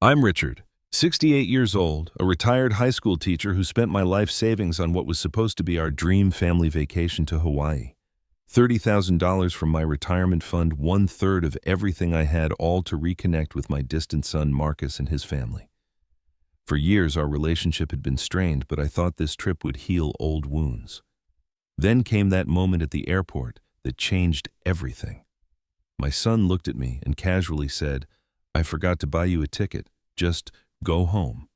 I'm Richard, 68 years old, a retired high school teacher who spent my life savings on what was supposed to be our dream family vacation to Hawaii. $30,000 from my retirement fund, one-third of everything I had, all to reconnect with my distant son Marcus and his family. For years our relationship had been strained, but I thought this trip would heal old wounds. Then came that moment at the airport that changed everything. My son looked at me and casually said, "I forgot to buy you a ticket. Just go home."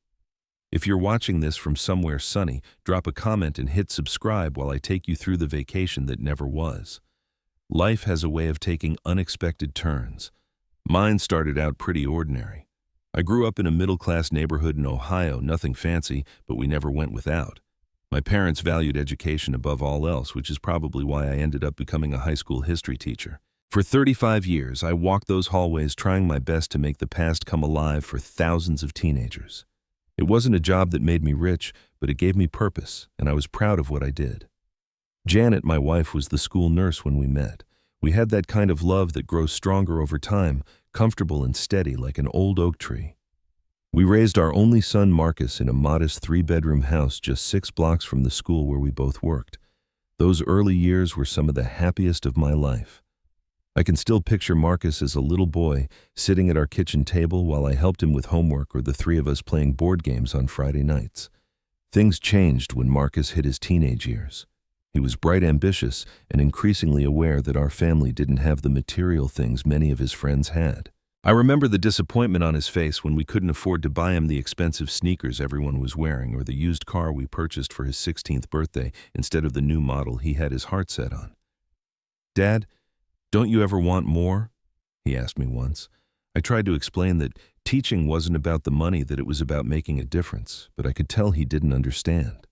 If you're watching this from somewhere sunny, drop a comment and hit subscribe while I take you through the vacation that never was. Life has a way of taking unexpected turns. Mine started out pretty ordinary. I grew up in a middle-class neighborhood in Ohio, nothing fancy, but we never went without. My parents valued education above all else, which is probably why I ended up becoming a high school history teacher. For 35 years, I walked those hallways trying my best to make the past come alive for thousands of teenagers. It wasn't a job that made me rich, but it gave me purpose, and I was proud of what I did. Janet, my wife, was the school nurse when we met. We had that kind of love that grows stronger over time, comfortable and steady like an old oak tree. We raised our only son, Marcus, in a modest 3-bedroom house just 6 blocks from the school where we both worked. Those early years were some of the happiest of my life. I can still picture Marcus as a little boy, sitting at our kitchen table while I helped him with homework, or the three of us playing board games on Friday nights. Things changed when Marcus hit his teenage years. He was bright, ambitious, and increasingly aware that our family didn't have the material things many of his friends had. I remember the disappointment on his face when we couldn't afford to buy him the expensive sneakers everyone was wearing, or the used car we purchased for his 16th birthday instead of the new model he had his heart set on. "Dad, don't you ever want more?" he asked me once. I tried to explain that teaching wasn't about the money, that it was about making a difference, but I could tell he didn't understand.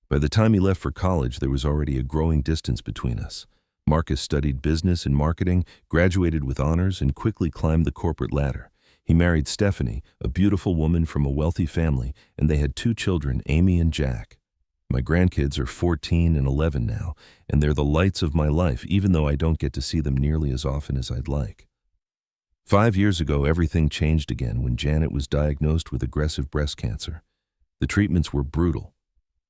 By the time he left for college, there was already a growing distance between us. Marcus studied business and marketing, graduated with honors, and quickly climbed the corporate ladder. He married Stephanie, a beautiful woman from a wealthy family, and they had 2 children, Amy and Jack. My grandkids are 14 and 11 now, and they're the lights of my life, even though I don't get to see them nearly as often as I'd like. 5 years ago, everything changed again when Janet was diagnosed with aggressive breast cancer. The treatments were brutal,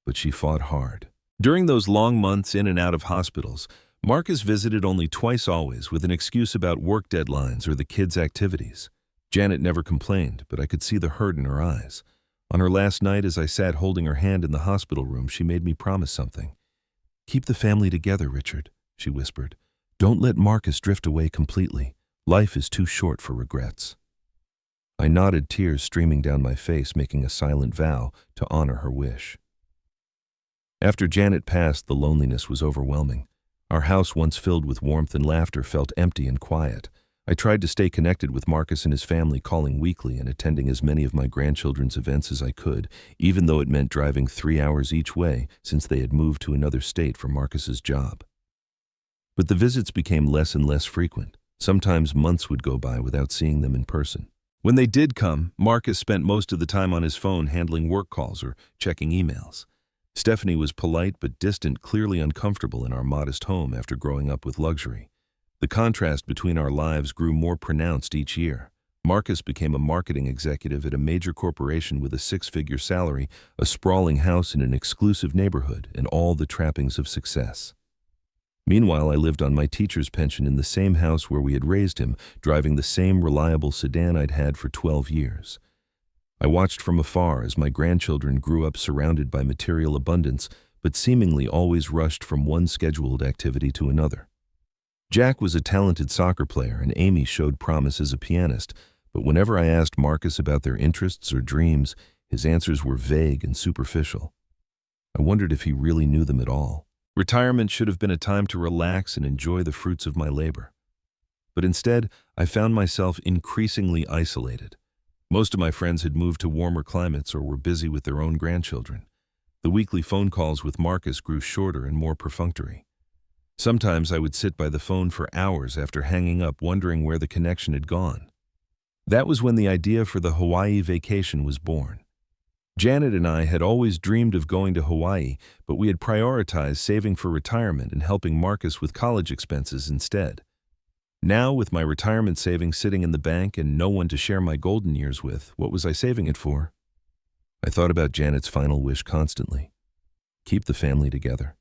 but she fought hard. During those long months in and out of hospitals, Marcus visited only twice, always with an excuse about work deadlines or the kids' activities. Janet never complained, but I could see the hurt in her eyes. On her last night, as I sat holding her hand in the hospital room, she made me promise something. "Keep the family together, Richard," she whispered. "Don't let Marcus drift away completely. Life is too short for regrets." I nodded, tears streaming down my face, making a silent vow to honor her wish. After Janet passed, the loneliness was overwhelming. Our house, once filled with warmth and laughter, felt empty and quiet. I tried to stay connected with Marcus and his family, calling weekly and attending as many of my grandchildren's events as I could, even though it meant driving 3 hours each way since they had moved to another state for Marcus's job. But the visits became less and less frequent. Sometimes months would go by without seeing them in person. When they did come, Marcus spent most of the time on his phone handling work calls or checking emails. Stephanie was polite but distant, clearly uncomfortable in our modest home after growing up with luxury. The contrast between our lives grew more pronounced each year. Marcus became a marketing executive at a major corporation with a 6-figure salary, a sprawling house in an exclusive neighborhood, and all the trappings of success. Meanwhile, I lived on my teacher's pension in the same house where we had raised him, driving the same reliable sedan I'd had for 12 years. I watched from afar as my grandchildren grew up surrounded by material abundance, but seemingly always rushed from one scheduled activity to another. Jack was a talented soccer player, and Amy showed promise as a pianist, but whenever I asked Marcus about their interests or dreams, his answers were vague and superficial. I wondered if he really knew them at all. Retirement should have been a time to relax and enjoy the fruits of my labor. But instead, I found myself increasingly isolated. Most of my friends had moved to warmer climates or were busy with their own grandchildren. The weekly phone calls with Marcus grew shorter and more perfunctory. Sometimes I would sit by the phone for hours after hanging up, wondering where the connection had gone. That was when the idea for the Hawaii vacation was born. Janet and I had always dreamed of going to Hawaii, but we had prioritized saving for retirement and helping Marcus with college expenses instead. Now, with my retirement savings sitting in the bank and no one to share my golden years with, what was I saving it for? I thought about Janet's final wish constantly. Keep the family together.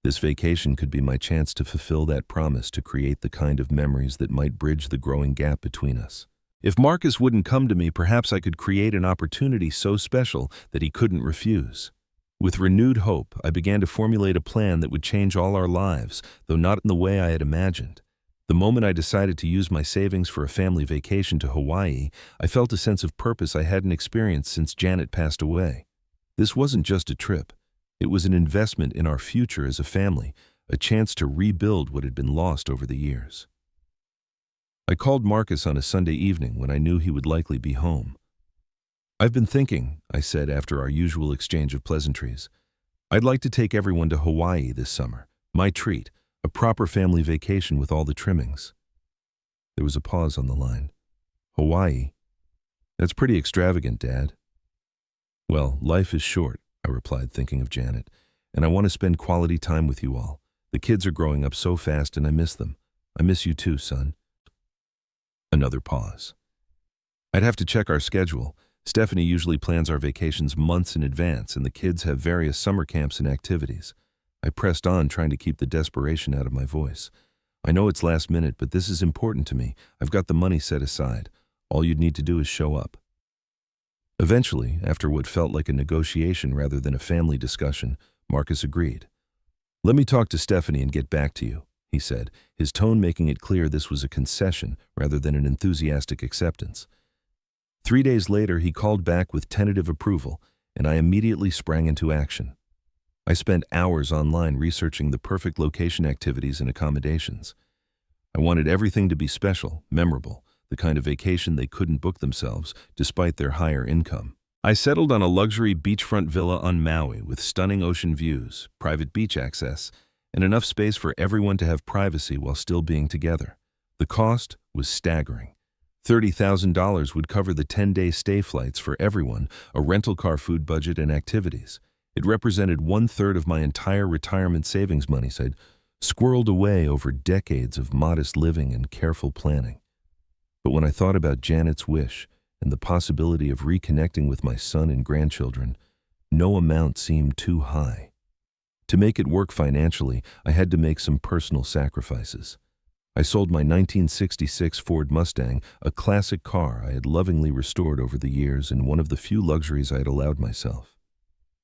This vacation could be my chance to fulfill that promise, to create the kind of memories that might bridge the growing gap between us. If Marcus wouldn't come to me, perhaps I could create an opportunity so special that he couldn't refuse. With renewed hope, I began to formulate a plan that would change all our lives, though not in the way I had imagined. The moment I decided to use my savings for a family vacation to Hawaii, I felt a sense of purpose I hadn't experienced since Janet passed away. This wasn't just a trip. It was an investment in our future as a family, a chance to rebuild what had been lost over the years. I called Marcus on a Sunday evening when I knew he would likely be home. "I've been thinking," I said after our usual exchange of pleasantries. "I'd like to take everyone to Hawaii this summer. My treat. A proper family vacation with all the trimmings." There was a pause on the line. "Hawaii? That's pretty extravagant, Dad." "Well, life is short," I replied, thinking of Janet, "and I want to spend quality time with you all. The kids are growing up so fast and I miss them. I miss you too, son." Another pause. "I'd have to check our schedule. Stephanie usually plans our vacations months in advance, and the kids have various summer camps and activities." I pressed on, trying to keep the desperation out of my voice. "I know it's last minute, but this is important to me. I've got the money set aside. All you'd need to do is show up." Eventually, after what felt like a negotiation rather than a family discussion, Marcus agreed. "Let me talk to Stephanie and get back to you," he said, his tone making it clear this was a concession rather than an enthusiastic acceptance. 3 days later, he called back with tentative approval, and I immediately sprang into action. I spent hours online researching the perfect location, activities, and accommodations. I wanted everything to be special, memorable, the kind of vacation they couldn't book themselves, despite their higher income. I settled on a luxury beachfront villa on Maui with stunning ocean views, private beach access, and enough space for everyone to have privacy while still being together. The cost was staggering. $30,000 would cover the 10-day stay flights for everyone, a rental car, food budget, and activities. It represented 1/3 of my entire retirement savings money I'd squirreled away over decades of modest living and careful planning. But when I thought about Janet's wish and the possibility of reconnecting with my son and grandchildren, no amount seemed too high. To make it work financially, I had to make some personal sacrifices. I sold my 1966 Ford Mustang, a classic car I had lovingly restored over the years and one of the few luxuries I had allowed myself.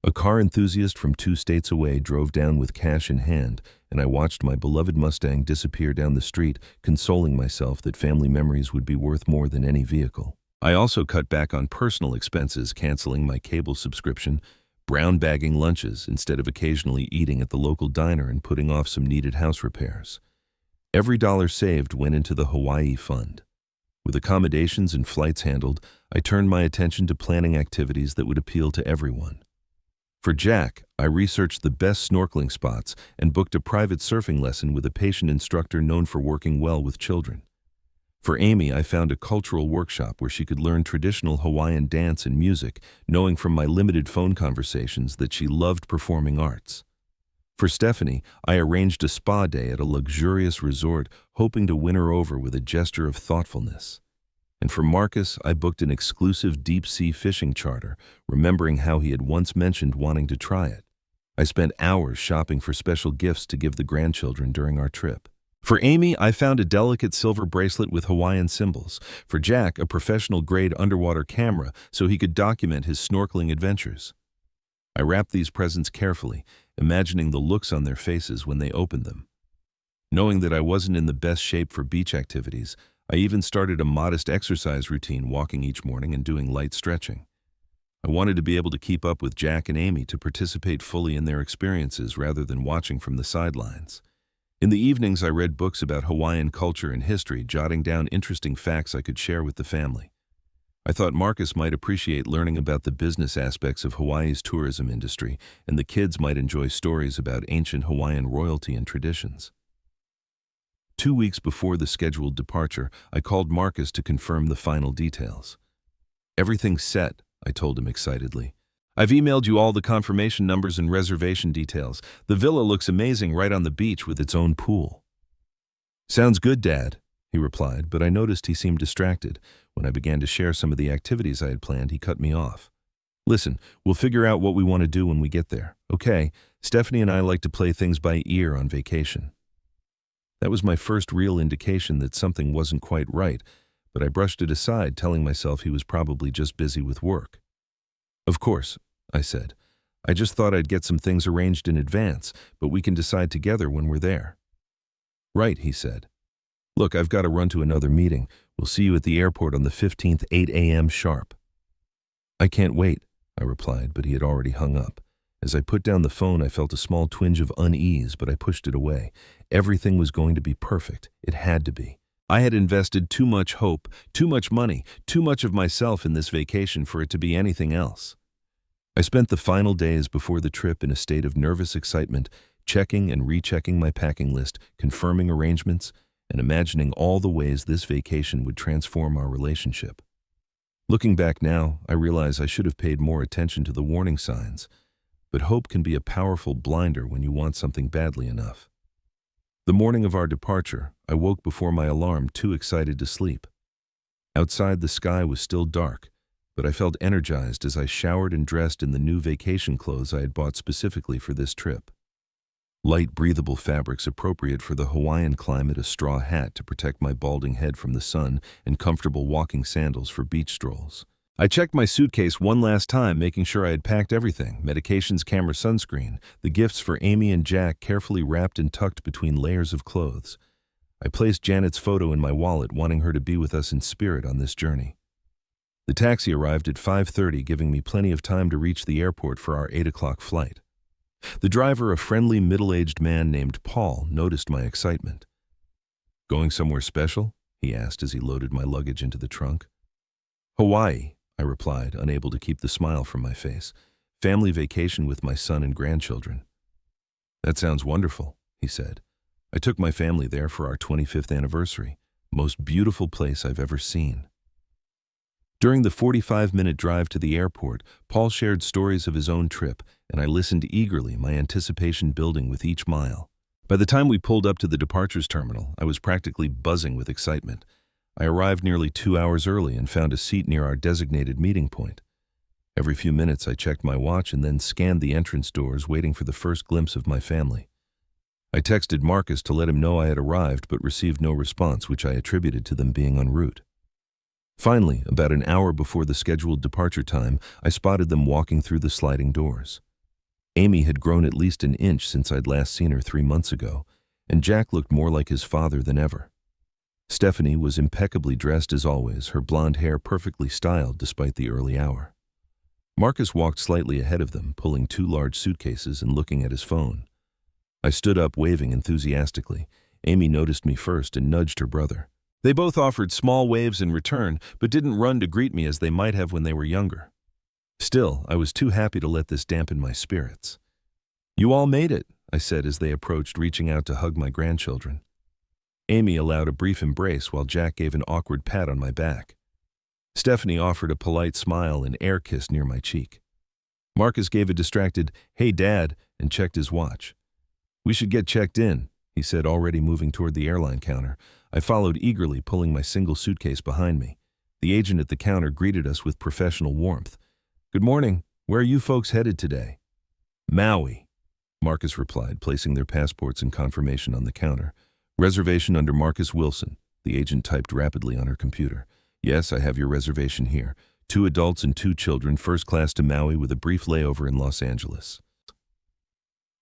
A car enthusiast from 2 states away drove down with cash in hand, and I watched my beloved Mustang disappear down the street, consoling myself that family memories would be worth more than any vehicle. I also cut back on personal expenses, canceling my cable subscription, brown bagging lunches instead of occasionally eating at the local diner, and putting off some needed house repairs. Every dollar saved went into the Hawaii fund. With accommodations and flights handled, I turned my attention to planning activities that would appeal to everyone. For Jack, I researched the best snorkeling spots and booked a private surfing lesson with a patient instructor known for working well with children. For Amy, I found a cultural workshop where she could learn traditional Hawaiian dance and music, knowing from my limited phone conversations that she loved performing arts. For Stephanie, I arranged a spa day at a luxurious resort, hoping to win her over with a gesture of thoughtfulness. And for Marcus, I booked an exclusive deep-sea fishing charter, remembering how he had once mentioned wanting to try it. I spent hours shopping for special gifts to give the grandchildren during our trip. For Amy, I found a delicate silver bracelet with Hawaiian symbols. For Jack, a professional-grade underwater camera so he could document his snorkeling adventures. I wrapped these presents carefully, imagining the looks on their faces when they opened them. Knowing that I wasn't in the best shape for beach activities, I even started a modest exercise routine, walking each morning and doing light stretching. I wanted to be able to keep up with Jack and Amy, to participate fully in their experiences rather than watching from the sidelines. In the evenings, I read books about Hawaiian culture and history, jotting down interesting facts I could share with the family. I thought Marcus might appreciate learning about the business aspects of Hawaii's tourism industry, and the kids might enjoy stories about ancient Hawaiian royalty and traditions. 2 weeks before the scheduled departure, I called Marcus to confirm the final details. "Everything's set," I told him excitedly. "I've emailed you all the confirmation numbers and reservation details. The villa looks amazing right on the beach with its own pool." "Sounds good, Dad," he replied, but I noticed he seemed distracted. When I began to share some of the activities I had planned, he cut me off. Listen, we'll figure out what we want to do when we get there. Okay, Stephanie and I like to play things by ear on vacation. That was my first real indication that something wasn't quite right, but I brushed it aside, telling myself he was probably just busy with work. Of course, I said. I just thought I'd get some things arranged in advance, but we can decide together when we're there. Right, he said. Look, I've got to run to another meeting. We'll see you at the airport on the 15th, 8 a.m. sharp. I can't wait, I replied, but he had already hung up. As I put down the phone, I felt a small twinge of unease, but I pushed it away. Everything was going to be perfect. It had to be. I had invested too much hope, too much money, too much of myself in this vacation for it to be anything else. I spent the final days before the trip in a state of nervous excitement, checking and rechecking my packing list, confirming arrangements, and imagining all the ways this vacation would transform our relationship. Looking back now, I realize I should have paid more attention to the warning signs, but hope can be a powerful blinder when you want something badly enough. The morning of our departure, I woke before my alarm, too excited to sleep. Outside, the sky was still dark, but I felt energized as I showered and dressed in the new vacation clothes I had bought specifically for this trip. Light, breathable fabrics appropriate for the Hawaiian climate, a straw hat to protect my balding head from the sun, and comfortable walking sandals for beach strolls. I checked my suitcase one last time, making sure I had packed everything: medications, camera, sunscreen, the gifts for Amy and Jack carefully wrapped and tucked between layers of clothes. I placed Janet's photo in my wallet, wanting her to be with us in spirit on this journey. The taxi arrived at 5:30, giving me plenty of time to reach the airport for our 8 o'clock flight. The driver, a friendly middle-aged man named Paul, noticed my excitement. "Going somewhere special?" he asked as he loaded my luggage into the trunk. "Hawaii," I replied, unable to keep the smile from my face. "Family vacation with my son and grandchildren." "That sounds wonderful," he said. "I took my family there for our 25th anniversary. Most beautiful place I've ever seen." During the 45-minute drive to the airport, Paul shared stories of his own trip, and I listened eagerly, my anticipation building with each mile. By the time we pulled up to the departures terminal, I was practically buzzing with excitement. I arrived nearly 2 hours early and found a seat near our designated meeting point. Every few minutes, I checked my watch and then scanned the entrance doors, waiting for the first glimpse of my family. I texted Marcus to let him know I had arrived, but received no response, which I attributed to them being en route. Finally, about an hour before the scheduled departure time, I spotted them walking through the sliding doors. Amy had grown at least an inch since I'd last seen her 3 months ago, and Jack looked more like his father than ever. Stephanie was impeccably dressed as always, her blonde hair perfectly styled despite the early hour. Marcus walked slightly ahead of them, pulling 2 large suitcases and looking at his phone. I stood up, waving enthusiastically. Amy noticed me first and nudged her brother. They both offered small waves in return, but didn't run to greet me as they might have when they were younger. Still, I was too happy to let this dampen my spirits. "You all made it," I said as they approached, reaching out to hug my grandchildren. Amy allowed a brief embrace while Jack gave an awkward pat on my back. Stephanie offered a polite smile and air kiss near my cheek. Marcus gave a distracted, "Hey, Dad," and checked his watch. "We should get checked in," he said, already moving toward the airline counter. I followed eagerly, pulling my single suitcase behind me. The agent at the counter greeted us with professional warmth. "Good morning. Where are you folks headed today?" "Maui," Marcus replied, placing their passports and confirmation on the counter. "Reservation under Marcus Wilson," the agent typed rapidly on her computer. "Yes, I have your reservation here. 2 adults and 2 children, first class to Maui with a brief layover in Los Angeles."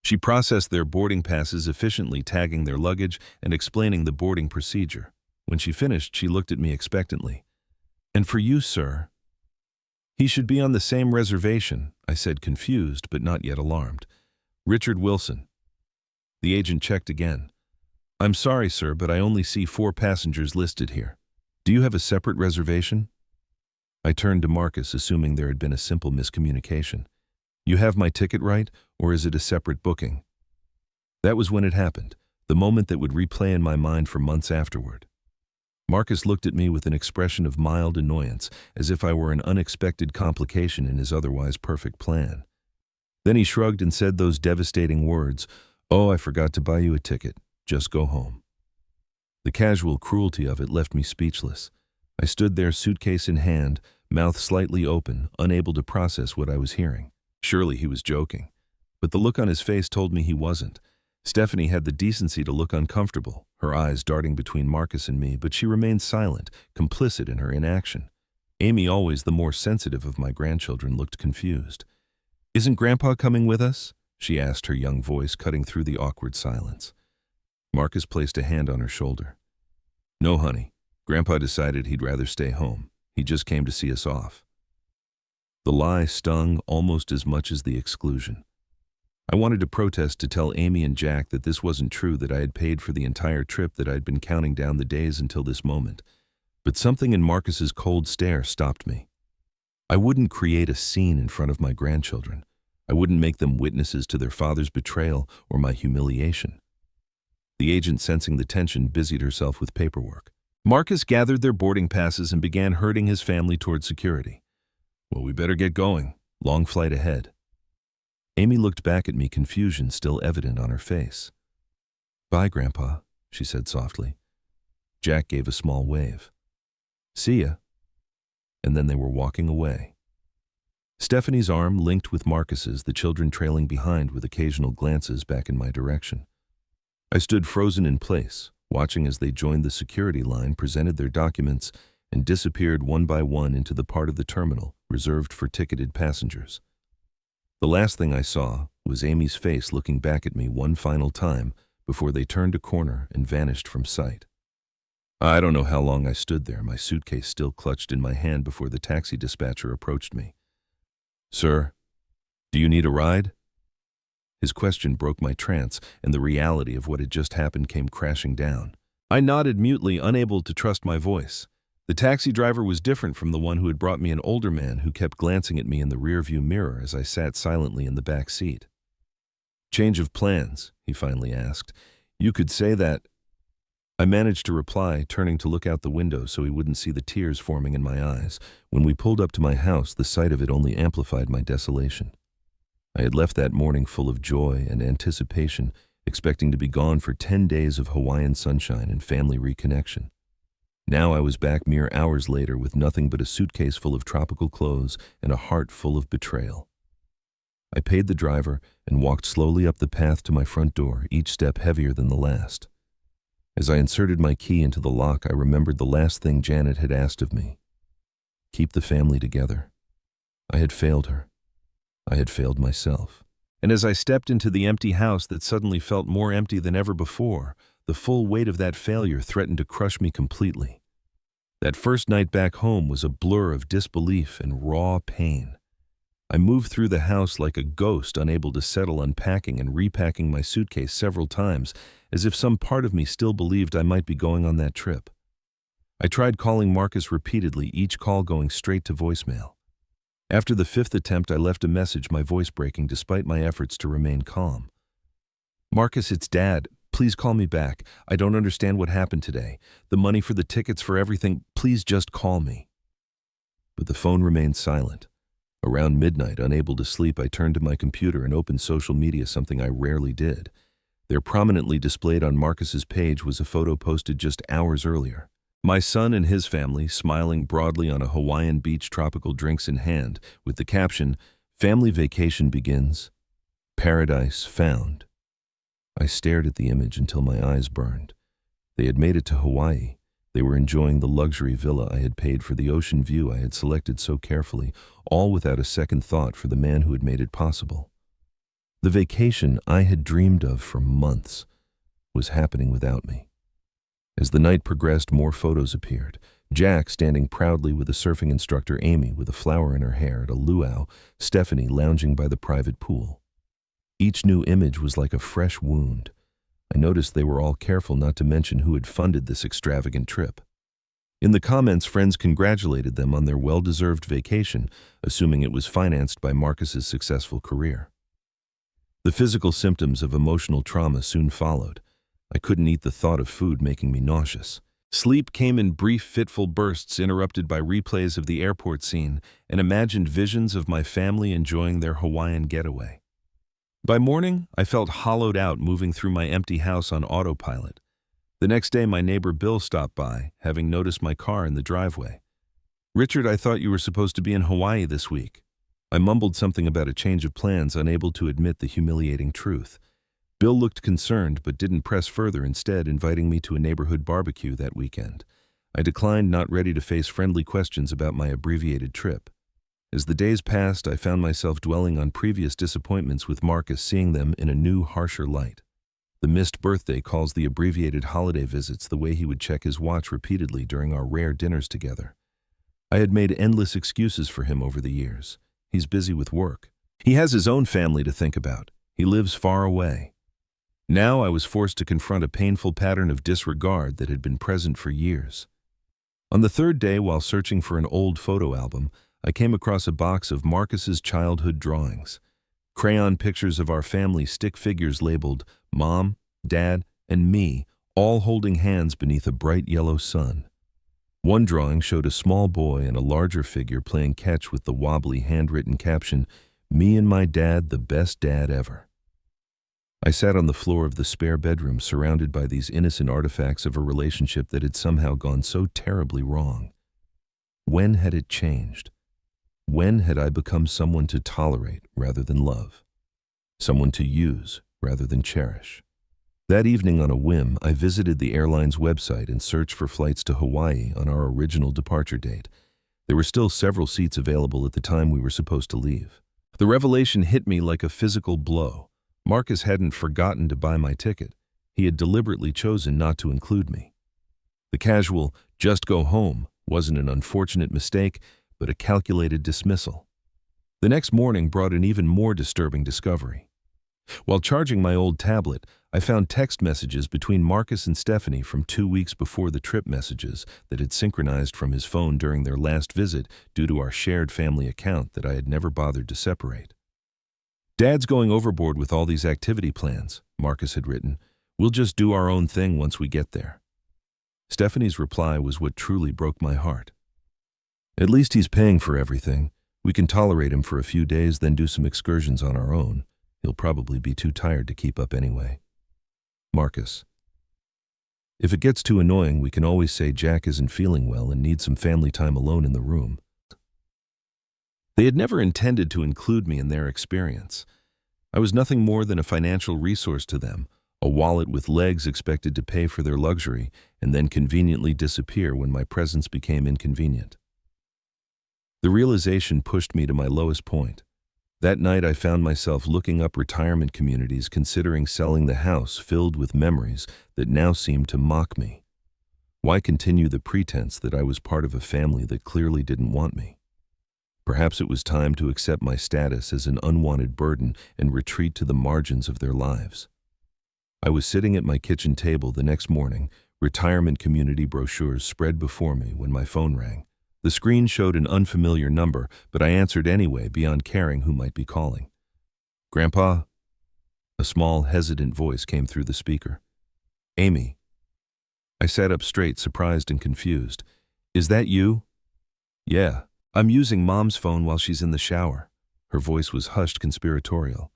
She processed their boarding passes efficiently, tagging their luggage and explaining the boarding procedure. When she finished, she looked at me expectantly. "And for you, sir?" "He should be on the same reservation," I said, confused but not yet alarmed. "Richard Wilson." The agent checked again. "I'm sorry, sir, but I only see 4 passengers listed here. Do you have a separate reservation?" I turned to Marcus, assuming there had been a simple miscommunication. "You have my ticket right, or is it a separate booking?" That was when it happened, the moment that would replay in my mind for months afterward. Marcus looked at me with an expression of mild annoyance, as if I were an unexpected complication in his otherwise perfect plan. Then he shrugged and said those devastating words, "Oh, I forgot to buy you a ticket. Just go home." The casual cruelty of it left me speechless. I stood there, suitcase in hand, mouth slightly open, unable to process what I was hearing. Surely he was joking. But the look on his face told me he wasn't. Stephanie had the decency to look uncomfortable, her eyes darting between Marcus and me, but she remained silent, complicit in her inaction. Amy, always the more sensitive of my grandchildren, looked confused. "Isn't Grandpa coming with us?" she asked, her young voice cutting through the awkward silence. Marcus placed a hand on her shoulder. "No, honey. Grandpa decided he'd rather stay home. He just came to see us off." The lie stung almost as much as the exclusion. I wanted to protest, to tell Amy and Jack that this wasn't true, that I had paid for the entire trip, that I'd been counting down the days until this moment. But something in Marcus's cold stare stopped me. I wouldn't create a scene in front of my grandchildren. I wouldn't make them witnesses to their father's betrayal or my humiliation. The agent, sensing the tension, busied herself with paperwork. Marcus gathered their boarding passes and began herding his family toward security. "Well, we better get going. Long flight ahead." Amy looked back at me, confusion still evident on her face. "Bye, Grandpa," she said softly. Jack gave a small wave. "See ya." And then they were walking away. Stephanie's arm linked with Marcus's, the children trailing behind with occasional glances back in my direction. I stood frozen in place, watching as they joined the security line, presented their documents, and disappeared one by one into the part of the terminal reserved for ticketed passengers. The last thing I saw was Amy's face looking back at me one final time before they turned a corner and vanished from sight. I don't know how long I stood there, my suitcase still clutched in my hand, before the taxi dispatcher approached me. "Sir, do you need a ride?" His question broke my trance, and the reality of what had just happened came crashing down. I nodded mutely, unable to trust my voice. The taxi driver was different from the one who had brought me, an older man who kept glancing at me in the rearview mirror as I sat silently in the back seat. "Change of plans?" he finally asked. "You could say that." I managed to reply, turning to look out the window so he wouldn't see the tears forming in my eyes. When we pulled up to my house, the sight of it only amplified my desolation. I had left that morning full of joy and anticipation, expecting to be gone for 10 days of Hawaiian sunshine and family reconnection. Now I was back mere hours later with nothing but a suitcase full of tropical clothes and a heart full of betrayal. I paid the driver and walked slowly up the path to my front door, each step heavier than the last. As I inserted my key into the lock, I remembered the last thing Janet had asked of me. Keep the family together. I had failed her. I had failed myself. And as I stepped into the empty house that suddenly felt more empty than ever before, the full weight of that failure threatened to crush me completely. That first night back home was a blur of disbelief and raw pain. I moved through the house like a ghost, unable to settle, unpacking and repacking my suitcase several times, as if some part of me still believed I might be going on that trip. I tried calling Marcus repeatedly, each call going straight to voicemail. After the 5th attempt, I left a message, my voice breaking despite my efforts to remain calm. "Marcus, it's Dad. Please call me back. I don't understand what happened today. The money for the tickets, for everything. Please just call me." But the phone remained silent. Around midnight, unable to sleep, I turned to my computer and opened social media, something I rarely did. There, prominently displayed on Marcus's page, was a photo posted just hours earlier. My son and his family smiling broadly on a Hawaiian beach, tropical drinks in hand, with the caption, "Family vacation begins. Paradise found." I stared at the image until my eyes burned. They had made it to Hawaii. They were enjoying the luxury villa I had paid for, the ocean view I had selected so carefully, all without a second thought for the man who had made it possible. The vacation I had dreamed of for months was happening without me. As the night progressed, more photos appeared. Jack standing proudly with a surfing instructor, Amy with a flower in her hair at a luau, Stephanie lounging by the private pool. Each new image was like a fresh wound. I noticed they were all careful not to mention who had funded this extravagant trip. In the comments, friends congratulated them on their well-deserved vacation, assuming it was financed by Marcus's successful career. The physical symptoms of emotional trauma soon followed. I couldn't eat, the thought of food making me nauseous. Sleep came in brief, fitful bursts, interrupted by replays of the airport scene and imagined visions of my family enjoying their Hawaiian getaway. By morning, I felt hollowed out, moving through my empty house on autopilot. The next day, my neighbor Bill stopped by, having noticed my car in the driveway. "Richard, I thought you were supposed to be in Hawaii this week." I mumbled something about a change of plans, unable to admit the humiliating truth. Bill looked concerned but didn't press further, instead inviting me to a neighborhood barbecue that weekend. I declined, not ready to face friendly questions about my abbreviated trip. As the days passed, I found myself dwelling on previous disappointments with Marcus, seeing them in a new, harsher light. The missed birthday calls, the abbreviated holiday visits, the way he would check his watch repeatedly during our rare dinners together. I had made endless excuses for him over the years. He's busy with work. He has his own family to think about. He lives far away. Now I was forced to confront a painful pattern of disregard that had been present for years. On the third day, while searching for an old photo album, I came across a box of Marcus's childhood drawings. Crayon pictures of our family, stick figures labeled Mom, Dad, and me, all holding hands beneath a bright yellow sun. One drawing showed a small boy and a larger figure playing catch with the wobbly handwritten caption, "Me and my dad, the best dad ever." I sat on the floor of the spare bedroom, surrounded by these innocent artifacts of a relationship that had somehow gone so terribly wrong. When had it changed? When had I become someone to tolerate rather than love? Someone to use rather than cherish? That evening, on a whim, I visited the airline's website and searched for flights to Hawaii on our original departure date. There were still several seats available at the time we were supposed to leave. The revelation hit me like a physical blow. Marcus hadn't forgotten to buy my ticket. He had deliberately chosen not to include me. The casual, "just go home," wasn't an unfortunate mistake, but a calculated dismissal. The next morning brought an even more disturbing discovery. While charging my old tablet, I found text messages between Marcus and Stephanie from 2 weeks before the trip, messages that had synchronized from his phone during their last visit due to our shared family account that I had never bothered to separate. "Dad's going overboard with all these activity plans," Marcus had written. "We'll just do our own thing once we get there." Stephanie's reply was what truly broke my heart. "At least he's paying for everything. We can tolerate him for a few days, then do some excursions on our own. He'll probably be too tired to keep up anyway." Marcus: "If it gets too annoying, we can always say Jack isn't feeling well and needs some family time alone in the room." They had never intended to include me in their experience. I was nothing more than a financial resource to them, a wallet with legs expected to pay for their luxury and then conveniently disappear when my presence became inconvenient. The realization pushed me to my lowest point. That night, I found myself looking up retirement communities, considering selling the house filled with memories that now seemed to mock me. Why continue the pretense that I was part of a family that clearly didn't want me? Perhaps it was time to accept my status as an unwanted burden and retreat to the margins of their lives. I was sitting at my kitchen table the next morning, retirement community brochures spread before me, when my phone rang. The screen showed an unfamiliar number, but I answered anyway, beyond caring who might be calling. "Grandpa?" A small, hesitant voice came through the speaker. "Amy." I sat up straight, surprised and confused. "Is that you?" "Yeah. I'm using Mom's phone while she's in the shower." Her voice was hushed, conspiratorial.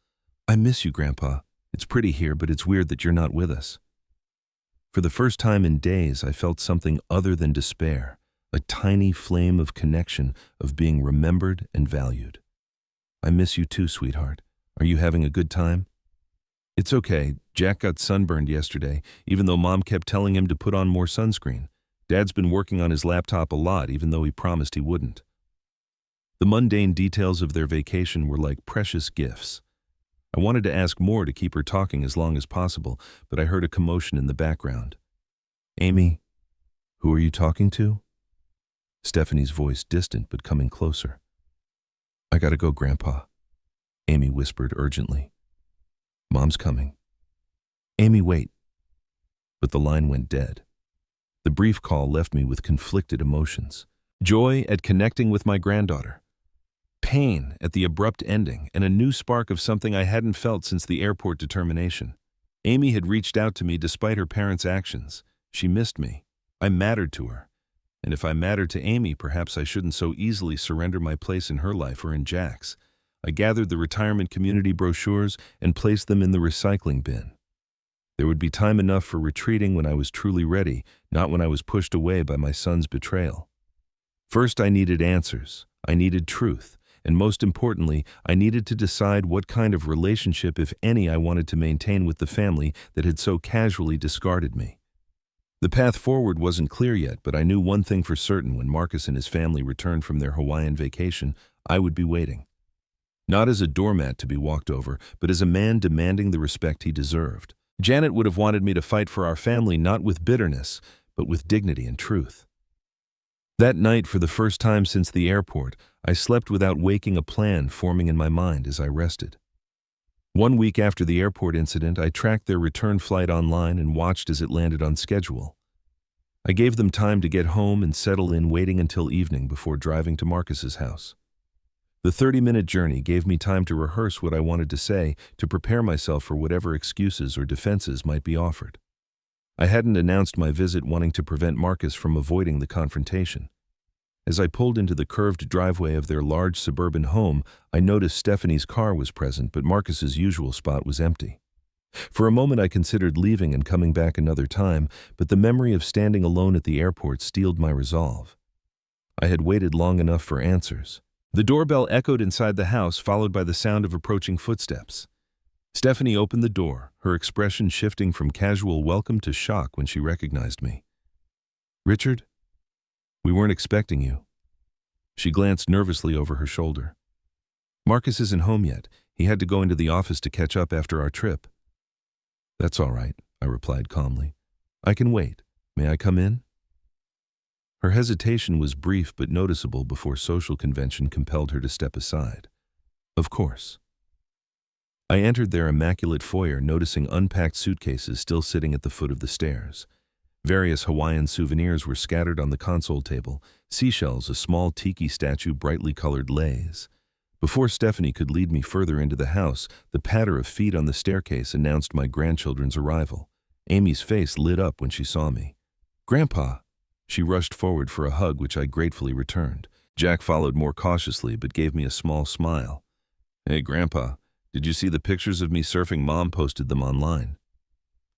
"I miss you, Grandpa. It's pretty here, but it's weird that you're not with us." For the first time in days, I felt something other than despair, a tiny flame of connection, of being remembered and valued. "I miss you too, sweetheart. Are you having a good time?" "It's okay. Jack got sunburned yesterday, even though Mom kept telling him to put on more sunscreen. Dad's been working on his laptop a lot, even though he promised he wouldn't." The mundane details of their vacation were like precious gifts. I wanted to ask more to keep her talking as long as possible, but I heard a commotion in the background. "Amy, who are you talking to?" Stephanie's voice, distant but coming closer. "I gotta go, Grandpa," Amy whispered urgently. "Mom's coming." "Amy, wait." But the line went dead. The brief call left me with conflicted emotions. Joy at connecting with my granddaughter. Pain at the abrupt ending, and a new spark of something I hadn't felt since the airport determination. Amy had reached out to me despite her parents' actions. She missed me. I mattered to her. And if I mattered to Amy, perhaps I shouldn't so easily surrender my place in her life or in Jack's. I gathered the retirement community brochures and placed them in the recycling bin. There would be time enough for retreating when I was truly ready, not when I was pushed away by my son's betrayal. First, I needed answers. I needed truth. And most importantly, I needed to decide what kind of relationship, if any, I wanted to maintain with the family that had so casually discarded me. The path forward wasn't clear yet, but I knew one thing for certain: when Marcus and his family returned from their Hawaiian vacation, I would be waiting. Not as a doormat to be walked over, but as a man demanding the respect he deserved. Janet would have wanted me to fight for our family not with bitterness, but with dignity and truth. That night, for the first time since the airport, I slept without waking, a plan forming in my mind as I rested. 1 week after the airport incident, I tracked their return flight online and watched as it landed on schedule. I gave them time to get home and settle in, waiting until evening before driving to Marcus's house. The 30-minute journey gave me time to rehearse what I wanted to say, to prepare myself for whatever excuses or defenses might be offered. I hadn't announced my visit, wanting to prevent Marcus from avoiding the confrontation. As I pulled into the curved driveway of their large suburban home, I noticed Stephanie's car was present, but Marcus's usual spot was empty. For a moment I considered leaving and coming back another time, but the memory of standing alone at the airport steeled my resolve. I had waited long enough for answers. The doorbell echoed inside the house, followed by the sound of approaching footsteps. Stephanie opened the door, her expression shifting from casual welcome to shock when she recognized me. "Richard? We weren't expecting you." She glanced nervously over her shoulder. "Marcus isn't home yet. He had to go into the office to catch up after our trip." "That's all right," I replied calmly. "I can wait. May I come in?" Her hesitation was brief but noticeable before social convention compelled her to step aside. "Of course." I entered their immaculate foyer, noticing unpacked suitcases still sitting at the foot of the stairs. Various Hawaiian souvenirs were scattered on the console table: seashells, a small tiki statue, brightly colored leis. Before Stephanie could lead me further into the house, the patter of feet on the staircase announced my grandchildren's arrival. Amy's face lit up when she saw me. "Grandpa!" She rushed forward for a hug, which I gratefully returned. Jack followed more cautiously, but gave me a small smile. "Hey, Grandpa, did you see the pictures of me surfing? Mom posted them online."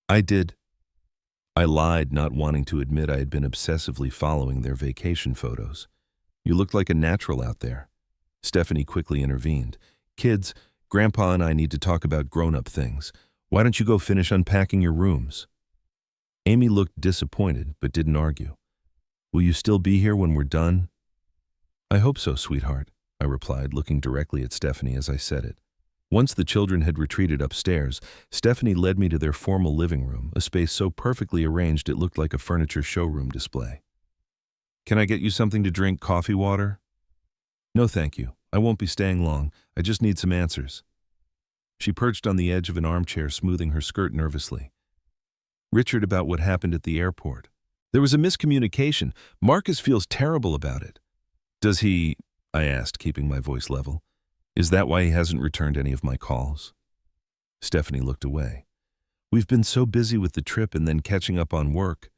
"I did." I lied, not wanting to admit I had been obsessively following their vacation photos. "You looked like a natural out there." Stephanie quickly intervened. "Kids, Grandpa and I need to talk about grown-up things. Why don't you go finish unpacking your rooms?" Amy looked disappointed, but didn't argue. "Will you still be here when we're done?" "I hope so, sweetheart," I replied, looking directly at Stephanie as I said it. Once the children had retreated upstairs, Stephanie led me to their formal living room, a space so perfectly arranged it looked like a furniture showroom display. "Can I get you something to drink? Coffee, water?" "No, thank you. I won't be staying long. I just need some answers." She perched on the edge of an armchair, smoothing her skirt nervously. "Richard, about what happened at the airport. There was a miscommunication. Marcus feels terrible about it." "Does he?" I asked, keeping my voice level. "Is that why he hasn't returned any of my calls?" Stephanie looked away. "We've been so busy with the trip and then catching up on work."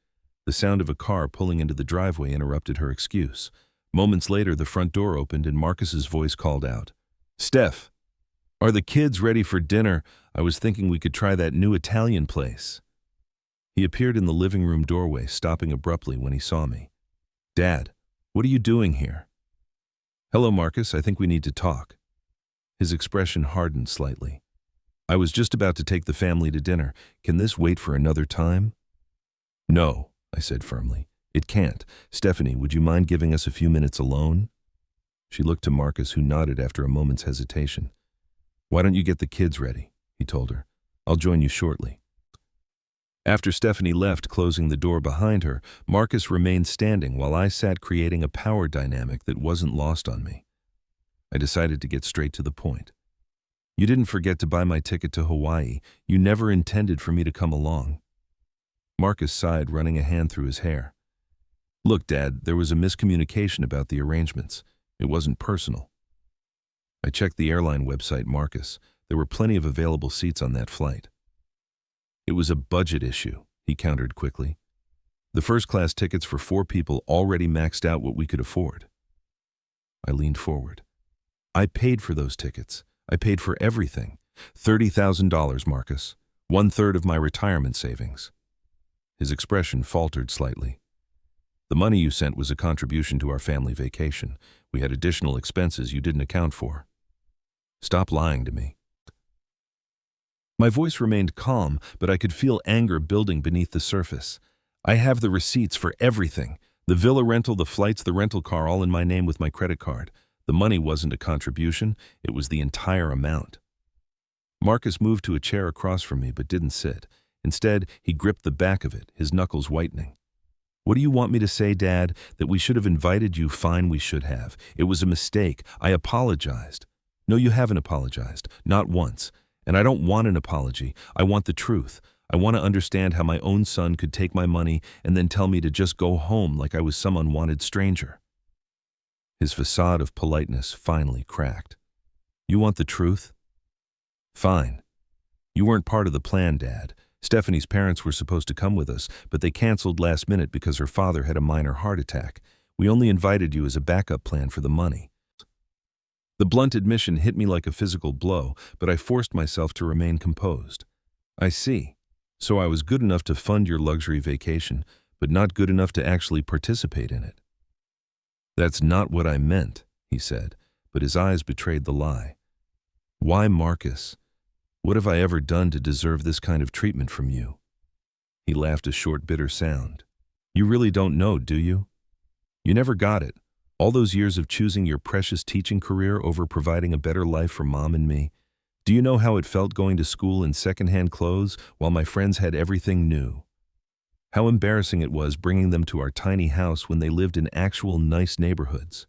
The sound of a car pulling into the driveway interrupted her excuse. Moments later, the front door opened and Marcus's voice called out, "Steph, are the kids ready for dinner? I was thinking we could try that new Italian place." He appeared in the living room doorway, stopping abruptly when he saw me. "Dad, what are you doing here?" "Hello, Marcus, I think we need to talk." His expression hardened slightly. "I was just about to take the family to dinner. Can this wait for another time?" "No," I said firmly. "It can't. Stephanie, would you mind giving us a few minutes alone?" She looked to Marcus, who nodded after a moment's hesitation. "Why don't you get the kids ready?" he told her. "I'll join you shortly." After Stephanie left, closing the door behind her, Marcus remained standing while I sat, creating a power dynamic that wasn't lost on me. I decided to get straight to the point. "You didn't forget to buy my ticket to Hawaii. You never intended for me to come along." Marcus sighed, running a hand through his hair. "Look, Dad, there was a miscommunication about the arrangements. It wasn't personal." I checked the airline website, Marcus. There were plenty of available seats on that flight. "It was a budget issue," he countered quickly. "The first-class tickets for 4 people already maxed out what we could afford." I leaned forward. "I paid for those tickets. I paid for everything. $30,000, Marcus. 1/3 of my retirement savings. His expression faltered slightly. The money you sent was a contribution to our family vacation. We had additional expenses you didn't account for. Stop lying to me. My voice remained calm, but I could feel anger building beneath the surface. I have the receipts for everything. The villa rental, the flights, the rental car, all in my name with my credit card. The money wasn't a contribution, it was the entire amount. Marcus moved to a chair across from me but didn't sit. Instead, he gripped the back of it, his knuckles whitening. What do you want me to say, Dad? That we should have invited you? Fine, we should have. It was a mistake. I apologized. No, you haven't apologized. Not once. And I don't want an apology. I want the truth. I want to understand how my own son could take my money and then tell me to just go home like I was some unwanted stranger. His facade of politeness finally cracked. You want the truth? Fine. You weren't part of the plan, Dad. Stephanie's parents were supposed to come with us, but they canceled last minute because her father had a minor heart attack. We only invited you as a backup plan for the money. The blunt admission hit me like a physical blow, but I forced myself to remain composed. I see. So I was good enough to fund your luxury vacation, but not good enough to actually participate in it. That's not what I meant, he said, but his eyes betrayed the lie. Why, Marcus? What have I ever done to deserve this kind of treatment from you? He laughed a short, bitter sound. You really don't know, do you? You never got it. All those years of choosing your precious teaching career over providing a better life for Mom and me. Do you know how it felt going to school in secondhand clothes while my friends had everything new? How embarrassing it was bringing them to our tiny house when they lived in actual nice neighborhoods.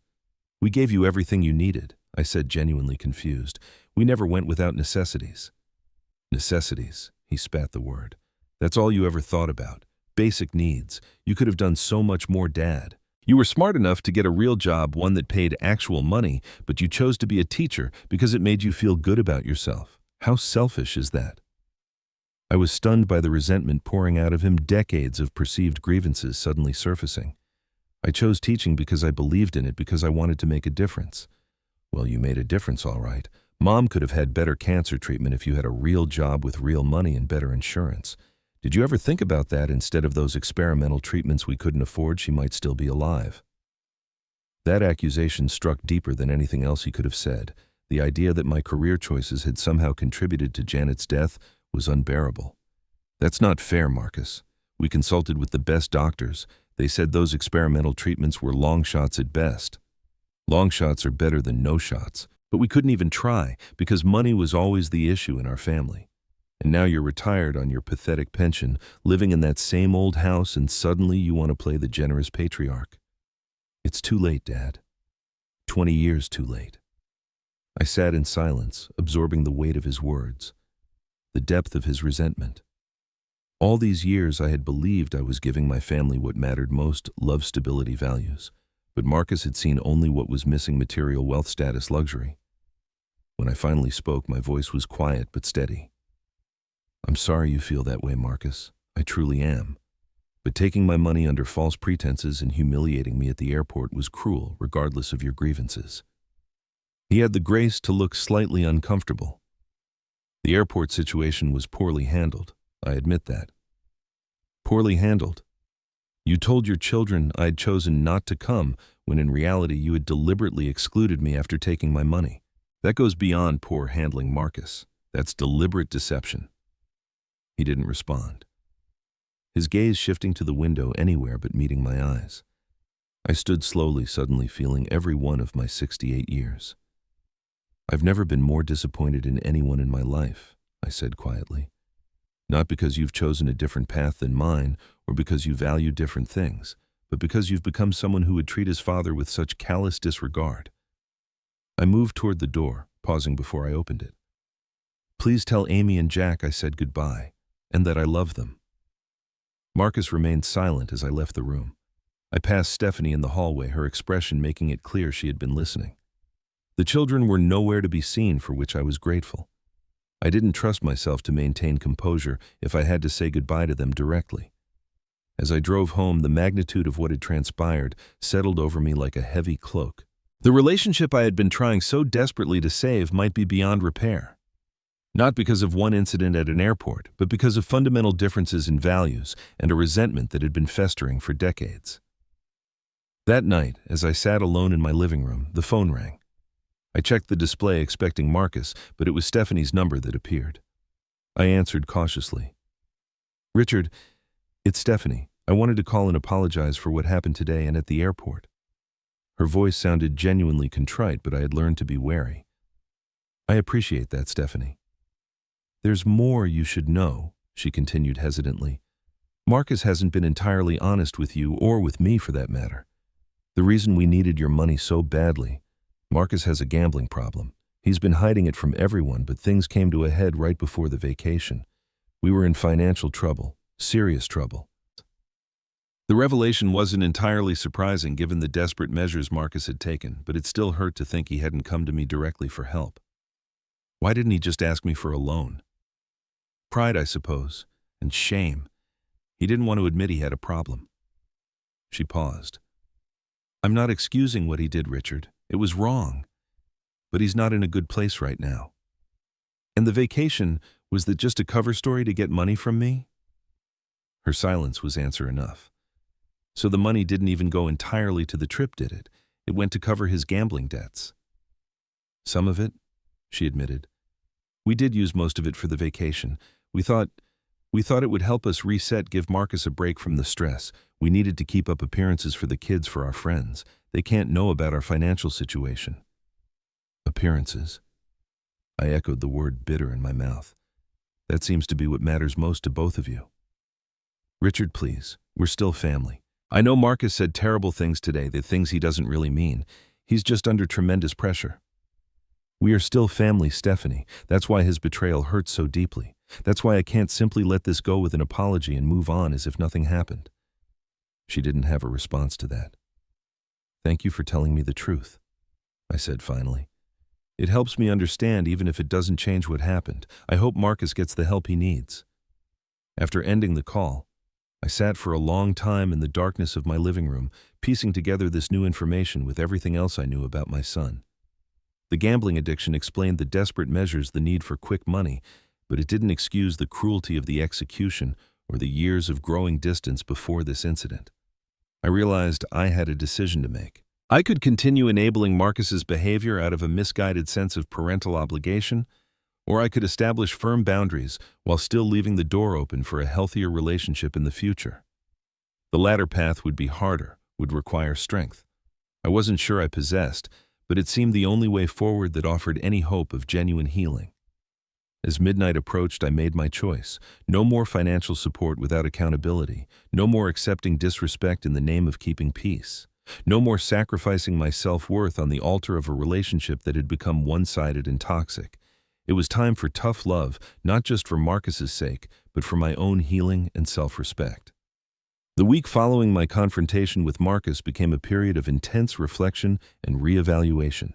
We gave you everything you needed, I said, genuinely confused. We never went without necessities. Necessities, he spat the word. That's all you ever thought about. Basic needs. You could have done so much more, Dad. You were smart enough to get a real job, one that paid actual money, but you chose to be a teacher because it made you feel good about yourself. How selfish is that? I was stunned by the resentment pouring out of him, decades of perceived grievances suddenly surfacing. I chose teaching because I believed in it, because I wanted to make a difference. Well, you made a difference, all right. Mom could have had better cancer treatment if you had a real job with real money and better insurance. Did you ever think about that? Instead of those experimental treatments we couldn't afford, she might still be alive. That accusation struck deeper than anything else he could have said. The idea that my career choices had somehow contributed to Janet's death was unbearable. That's not fair, Marcus. We consulted with the best doctors. They said those experimental treatments were long shots at best. Long shots are better than no shots. But we couldn't even try because money was always the issue in our family. And now you're retired on your pathetic pension, living in that same old house, and suddenly you want to play the generous patriarch. It's too late, Dad. 20 years too late. I sat in silence, absorbing the weight of his words, the depth of his resentment. All these years I had believed I was giving my family what mattered most, love, stability, values. But Marcus had seen only what was missing: material, wealth, status, luxury. When I finally spoke, my voice was quiet but steady. I'm sorry you feel that way, Marcus. I truly am. But taking my money under false pretenses and humiliating me at the airport was cruel, regardless of your grievances. He had the grace to look slightly uncomfortable. The airport situation was poorly handled. I admit that. Poorly handled. You told your children I'd chosen not to come, when in reality you had deliberately excluded me after taking my money. That goes beyond poor handling, Marcus. That's deliberate deception. He didn't respond, his gaze shifting to the window anywhere but meeting my eyes. I stood slowly, suddenly feeling every one of my 68 years. I've never been more disappointed in anyone in my life, I said quietly. Not because you've chosen a different path than mine, or because you value different things, but because you've become someone who would treat his father with such callous disregard. I moved toward the door, pausing before I opened it. Please tell Amy and Jack I said goodbye, and that I love them. Marcus remained silent as I left the room. I passed Stephanie in the hallway, her expression making it clear she had been listening. The children were nowhere to be seen, for which I was grateful. I didn't trust myself to maintain composure if I had to say goodbye to them directly. As I drove home, the magnitude of what had transpired settled over me like a heavy cloak. The relationship I had been trying so desperately to save might be beyond repair. Not because of one incident at an airport, but because of fundamental differences in values and a resentment that had been festering for decades. That night, as I sat alone in my living room, the phone rang. I checked the display expecting Marcus, but it was Stephanie's number that appeared. I answered cautiously. "Richard, it's Stephanie. I wanted to call and apologize for what happened today and at the airport." Her voice sounded genuinely contrite, but I had learned to be wary. "I appreciate that, Stephanie." "There's more you should know," she continued hesitantly. "Marcus hasn't been entirely honest with you, or with me for that matter. The reason we needed your money so badly, Marcus has a gambling problem. He's been hiding it from everyone, but things came to a head right before the vacation. We were in financial trouble, serious trouble." The revelation wasn't entirely surprising given the desperate measures Marcus had taken, but it still hurt to think he hadn't come to me directly for help. Why didn't he just ask me for a loan? Pride, I suppose, and shame. He didn't want to admit he had a problem. She paused. "I'm not excusing what he did, Richard. It was wrong. But he's not in a good place right now." "And the vacation, was that just a cover story to get money from me?" Her silence was answer enough. "So the money didn't even go entirely to the trip, did it? It went to cover his gambling debts." "Some of it," she admitted. "We did use most of it for the vacation. We thought it would help us reset, give Marcus a break from the stress. We needed to keep up appearances for the kids, for our friends. They can't know about our financial situation." "Appearances." I echoed the word bitter in my mouth. "That seems to be what matters most to both of you." "Richard, please, we're still family. I know Marcus said terrible things today, the things he doesn't really mean. He's just under tremendous pressure. We are still family, Stephanie. That's why his betrayal hurts so deeply. That's why I can't simply let this go with an apology and move on as if nothing happened." She didn't have a response to that. "Thank you for telling me the truth," I said finally. "It helps me understand even if it doesn't change what happened. I hope Marcus gets the help he needs." After ending the call, I sat for a long time in the darkness of my living room, piecing together this new information with everything else I knew about my son. The gambling addiction explained the desperate measures, the need for quick money, but it didn't excuse the cruelty of the execution or the years of growing distance before this incident. I realized I had a decision to make. I could continue enabling Marcus's behavior out of a misguided sense of parental obligation, or I could establish firm boundaries while still leaving the door open for a healthier relationship in the future. The latter path would be harder, would require strength. I wasn't sure I possessed, but it seemed the only way forward that offered any hope of genuine healing. As midnight approached, I made my choice. No more financial support without accountability. No more accepting disrespect in the name of keeping peace. No more sacrificing my self-worth on the altar of a relationship that had become one-sided and toxic. It was time for tough love, not just for Marcus's sake, but for my own healing and self-respect. The week following my confrontation with Marcus became a period of intense reflection and reevaluation.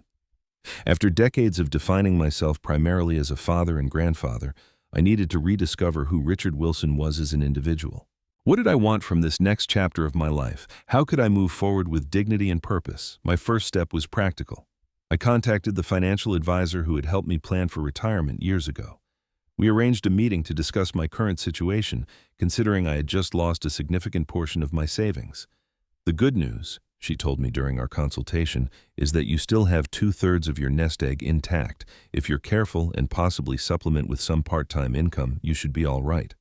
After decades of defining myself primarily as a father and grandfather, I needed to rediscover who Richard Wilson was as an individual. What did I want from this next chapter of my life? How could I move forward with dignity and purpose? My first step was practical. I contacted the financial advisor who had helped me plan for retirement years ago. We arranged a meeting to discuss my current situation, considering I had just lost a significant portion of my savings. "The good news," she told me during our consultation, "is that you still have 2/3 of your nest egg intact. If you're careful and possibly supplement with some part-time income, you should be all right."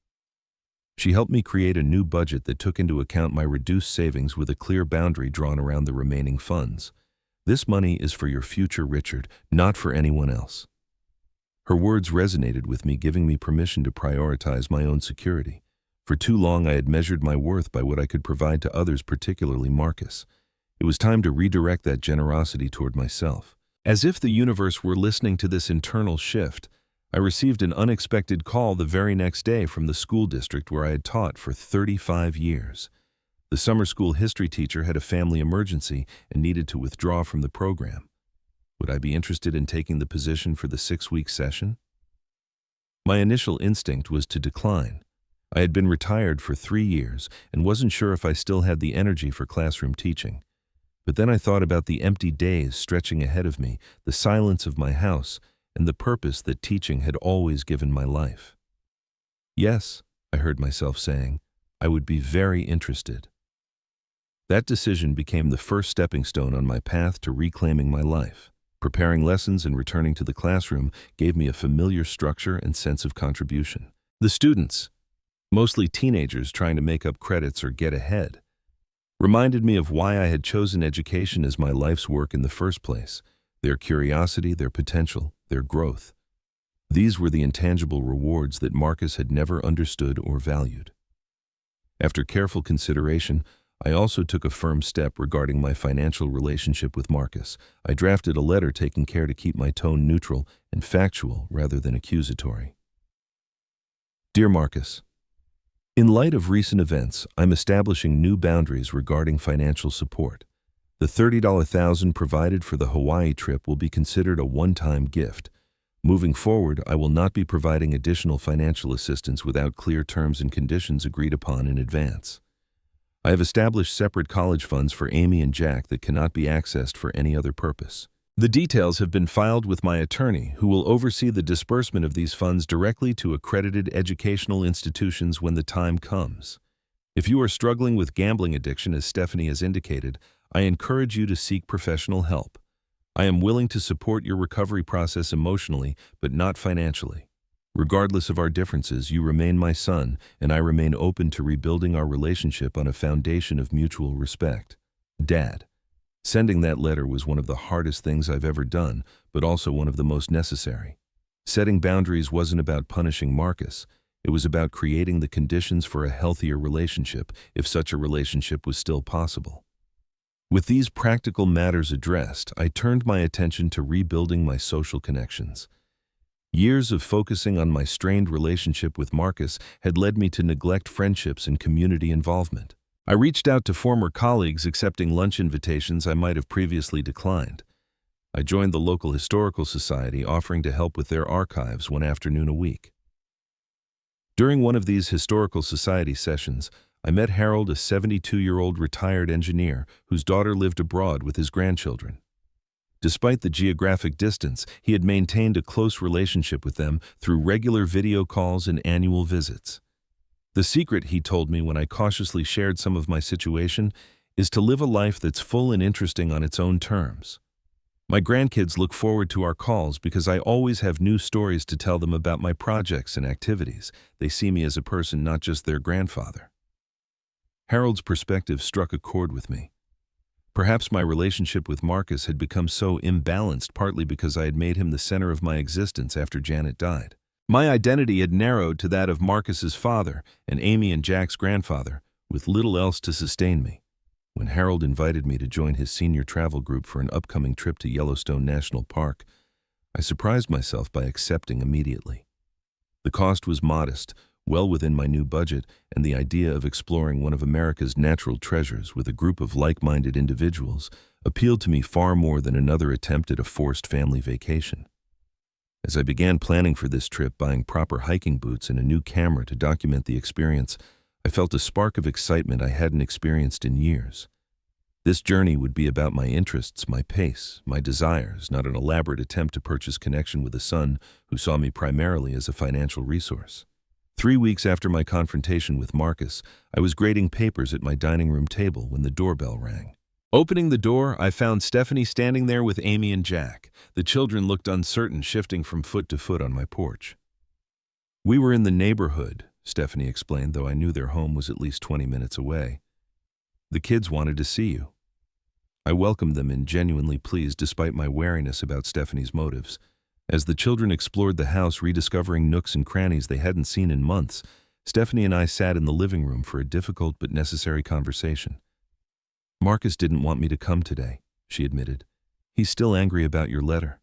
She helped me create a new budget that took into account my reduced savings with a clear boundary drawn around the remaining funds. "This money is for your future, Richard, not for anyone else." Her words resonated with me, giving me permission to prioritize my own security. For too long, I had measured my worth by what I could provide to others, particularly Marcus. It was time to redirect that generosity toward myself. As if the universe were listening to this internal shift, I received an unexpected call the very next day from the school district where I had taught for 35 years. The summer school history teacher had a family emergency and needed to withdraw from the program. Would I be interested in taking the position for the 6-week session? My initial instinct was to decline. I had been retired for 3 years and wasn't sure if I still had the energy for classroom teaching. But then I thought about the empty days stretching ahead of me, the silence of my house, and the purpose that teaching had always given my life. Yes, I heard myself saying, I would be very interested. That decision became the first stepping stone on my path to reclaiming my life. Preparing lessons and returning to the classroom gave me a familiar structure and sense of contribution. The students, mostly teenagers trying to make up credits or get ahead, reminded me of why I had chosen education as my life's work in the first place: their curiosity, their potential, their growth. These were the intangible rewards that Marcus had never understood or valued. After careful consideration, I also took a firm step regarding my financial relationship with Marcus. I drafted a letter taking care to keep my tone neutral and factual rather than accusatory. Dear Marcus, in light of recent events, I'm establishing new boundaries regarding financial support. The $30,000 provided for the Hawaii trip will be considered a one-time gift. Moving forward, I will not be providing additional financial assistance without clear terms and conditions agreed upon in advance. I have established separate college funds for Amy and Jack that cannot be accessed for any other purpose. The details have been filed with my attorney, who will oversee the disbursement of these funds directly to accredited educational institutions when the time comes. If you are struggling with gambling addiction, as Stephanie has indicated, I encourage you to seek professional help. I am willing to support your recovery process emotionally, but not financially. Regardless of our differences, you remain my son, and I remain open to rebuilding our relationship on a foundation of mutual respect. Dad. Sending that letter was one of the hardest things I've ever done, but also one of the most necessary. Setting boundaries wasn't about punishing Marcus. It was about creating the conditions for a healthier relationship, if such a relationship was still possible. With these practical matters addressed, I turned my attention to rebuilding my social connections. Years of focusing on my strained relationship with Marcus had led me to neglect friendships and community involvement. I reached out to former colleagues, accepting lunch invitations I might have previously declined. I joined the local historical society, offering to help with their archives one afternoon a week. During one of these historical society sessions, I met Harold, a 72-year-old retired engineer whose daughter lived abroad with his grandchildren. Despite the geographic distance, he had maintained a close relationship with them through regular video calls and annual visits. The secret, he told me when I cautiously shared some of my situation, is to live a life that's full and interesting on its own terms. My grandkids look forward to our calls because I always have new stories to tell them about my projects and activities. They see me as a person, not just their grandfather. Harold's perspective struck a chord with me. Perhaps my relationship with Marcus had become so imbalanced partly because I had made him the center of my existence after Janet died. My identity had narrowed to that of Marcus's father and Amy and Jack's grandfather, with little else to sustain me. When Harold invited me to join his senior travel group for an upcoming trip to Yellowstone National Park, I surprised myself by accepting immediately. The cost was modest, well within my new budget, and the idea of exploring one of America's natural treasures with a group of like-minded individuals appealed to me far more than another attempt at a forced family vacation. As I began planning for this trip, buying proper hiking boots and a new camera to document the experience, I felt a spark of excitement I hadn't experienced in years. This journey would be about my interests, my pace, my desires, not an elaborate attempt to purchase connection with a son who saw me primarily as a financial resource. 3 weeks after my confrontation with Marcus, I was grading papers at my dining room table when the doorbell rang. Opening the door, I found Stephanie standing there with Amy and Jack. The children looked uncertain, shifting from foot to foot on my porch. "We were in the neighborhood," Stephanie explained, though I knew their home was at least 20 minutes away. "The kids wanted to see you." I welcomed them and genuinely pleased despite my wariness about Stephanie's motives. As the children explored the house, rediscovering nooks and crannies they hadn't seen in months, Stephanie and I sat in the living room for a difficult but necessary conversation. "Marcus didn't want me to come today," she admitted. "He's still angry about your letter."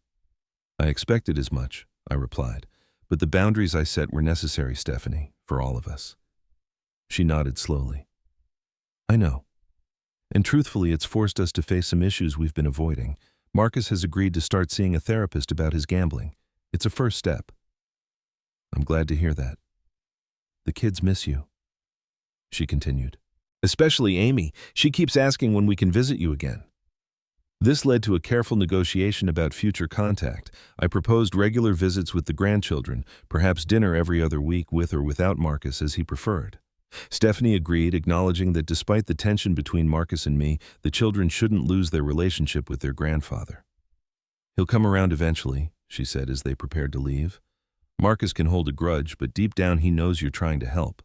"I expected as much," I replied, "but the boundaries I set were necessary, Stephanie, for all of us." She nodded slowly. "I know. And truthfully, it's forced us to face some issues we've been avoiding. Marcus has agreed to start seeing a therapist about his gambling. It's a first step." "I'm glad to hear that. The kids miss you," she continued. "Especially Amy. She keeps asking when we can visit you again." This led to a careful negotiation about future contact. I proposed regular visits with the grandchildren, perhaps dinner every other week with or without Marcus as he preferred. Stephanie agreed, acknowledging that despite the tension between Marcus and me, the children shouldn't lose their relationship with their grandfather. "He'll come around eventually," she said as they prepared to leave. "Marcus can hold a grudge, but deep down he knows you're trying to help."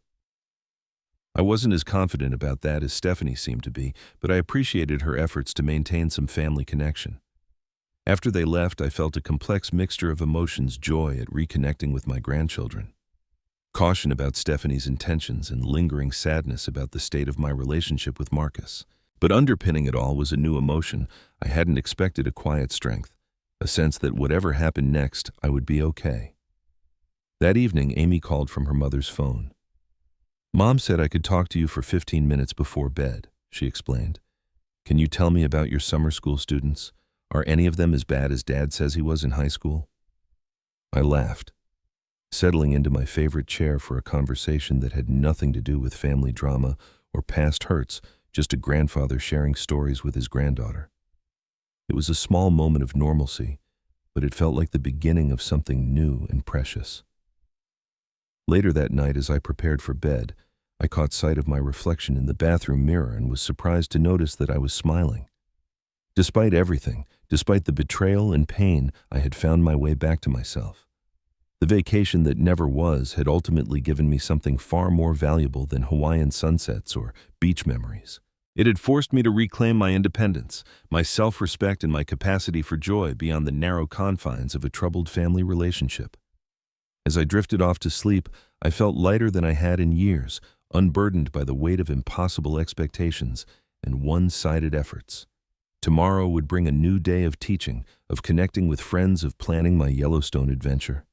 I wasn't as confident about that as Stephanie seemed to be, but I appreciated her efforts to maintain some family connection. After they left, I felt a complex mixture of emotions: joy at reconnecting with my grandchildren, caution about Stephanie's intentions, and lingering sadness about the state of my relationship with Marcus. But underpinning it all was a new emotion I hadn't expected: a quiet strength, a sense that whatever happened next, I would be okay. That evening, Amy called from her mother's phone. "Mom said I could talk to you for 15 minutes before bed," she explained. "Can you tell me about your summer school students? Are any of them as bad as Dad says he was in high school?" I laughed, settling into my favorite chair for a conversation that had nothing to do with family drama or past hurts, just a grandfather sharing stories with his granddaughter. It was a small moment of normalcy, but it felt like the beginning of something new and precious. Later that night, as I prepared for bed, I caught sight of my reflection in the bathroom mirror and was surprised to notice that I was smiling. Despite everything, despite the betrayal and pain, I had found my way back to myself. The vacation that never was had ultimately given me something far more valuable than Hawaiian sunsets or beach memories. It had forced me to reclaim my independence, my self-respect, and my capacity for joy beyond the narrow confines of a troubled family relationship. As I drifted off to sleep, I felt lighter than I had in years, unburdened by the weight of impossible expectations and one-sided efforts. Tomorrow would bring a new day of teaching, of connecting with friends, of planning my Yellowstone adventure.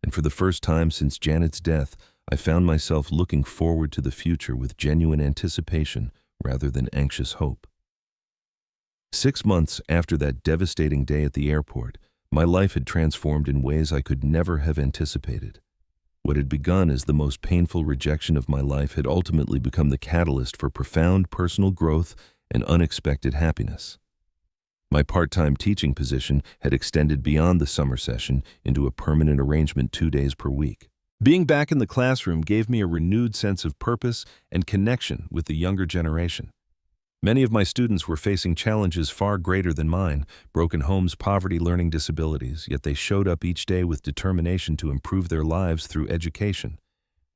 And for the first time since Janet's death, I found myself looking forward to the future with genuine anticipation rather than anxious hope. 6 months after that devastating day at the airport, my life had transformed in ways I could never have anticipated. What had begun as the most painful rejection of my life had ultimately become the catalyst for profound personal growth and unexpected happiness. My part-time teaching position had extended beyond the summer session into a permanent arrangement 2 days per week. Being back in the classroom gave me a renewed sense of purpose and connection with the younger generation. Many of my students were facing challenges far greater than mine: broken homes, poverty, learning disabilities, yet they showed up each day with determination to improve their lives through education.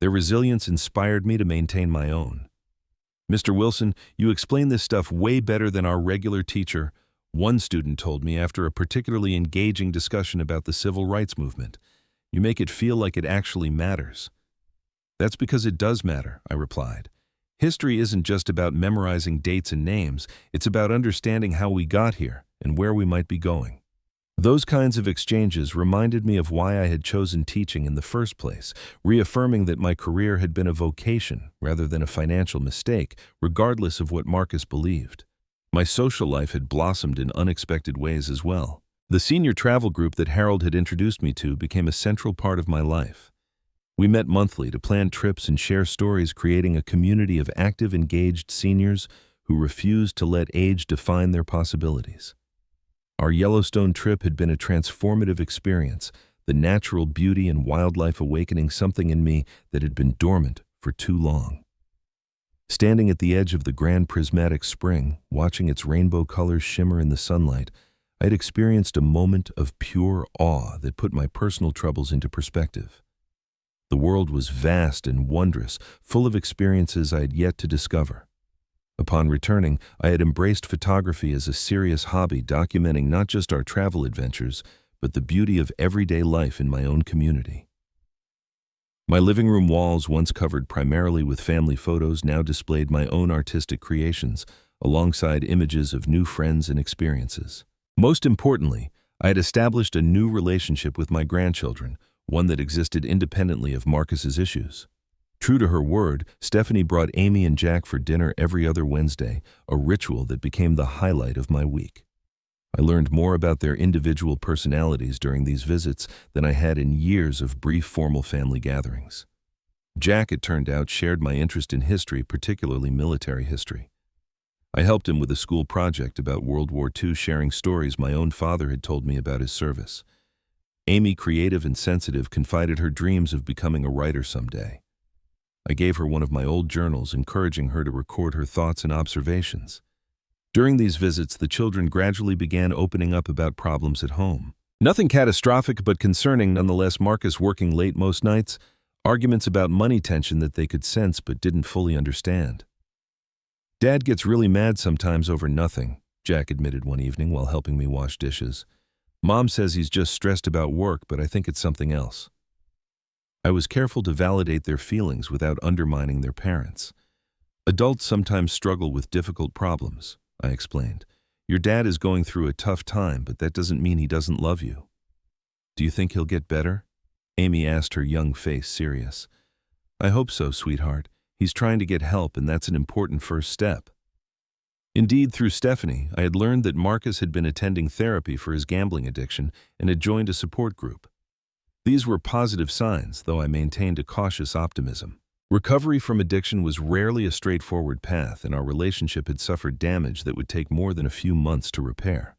Their resilience inspired me to maintain my own. "Mr. Wilson, you explain this stuff way better than our regular teacher," one student told me after a particularly engaging discussion about the civil rights movement. "You make it feel like it actually matters." "That's because it does matter," I replied. "History isn't just about memorizing dates and names, it's about understanding how we got here and where we might be going." Those kinds of exchanges reminded me of why I had chosen teaching in the first place, reaffirming that my career had been a vocation rather than a financial mistake, regardless of what Marcus believed. My social life had blossomed in unexpected ways as well. The senior travel group that Harold had introduced me to became a central part of my life. We met monthly to plan trips and share stories, creating a community of active, engaged seniors who refused to let age define their possibilities. Our Yellowstone trip had been a transformative experience, the natural beauty and wildlife awakening something in me that had been dormant for too long. Standing at the edge of the Grand Prismatic Spring, watching its rainbow colors shimmer in the sunlight, I had experienced a moment of pure awe that put my personal troubles into perspective. The world was vast and wondrous, full of experiences I had yet to discover. Upon returning, I had embraced photography as a serious hobby, documenting not just our travel adventures, but the beauty of everyday life in my own community. My living room walls, once covered primarily with family photos, now displayed my own artistic creations, alongside images of new friends and experiences. Most importantly, I had established a new relationship with my grandchildren, one that existed independently of Marcus's issues. True to her word, Stephanie brought Amy and Jack for dinner every other Wednesday, a ritual that became the highlight of my week. I learned more about their individual personalities during these visits than I had in years of brief formal family gatherings. Jack, it turned out, shared my interest in history, particularly military history. I helped him with a school project about World War II, sharing stories my own father had told me about his service. Amy, creative and sensitive, confided her dreams of becoming a writer someday. I gave her one of my old journals, encouraging her to record her thoughts and observations. During these visits, the children gradually began opening up about problems at home. Nothing catastrophic, but concerning nonetheless. Marcus working late most nights, arguments about money, tension that they could sense but didn't fully understand. Dad gets really mad sometimes over nothing, Jack admitted one evening while helping me wash dishes. Mom says he's just stressed about work, but I think it's something else. I was careful to validate their feelings without undermining their parents. Adults sometimes struggle with difficult problems, I explained. Your dad is going through a tough time, but that doesn't mean he doesn't love you. Do you think he'll get better? Amy asked, her young face serious. I hope so, sweetheart. He's trying to get help, and that's an important first step. Indeed, through Stephanie, I had learned that Marcus had been attending therapy for his gambling addiction and had joined a support group. These were positive signs, though I maintained a cautious optimism. Recovery from addiction was rarely a straightforward path, and our relationship had suffered damage that would take more than a few months to repair.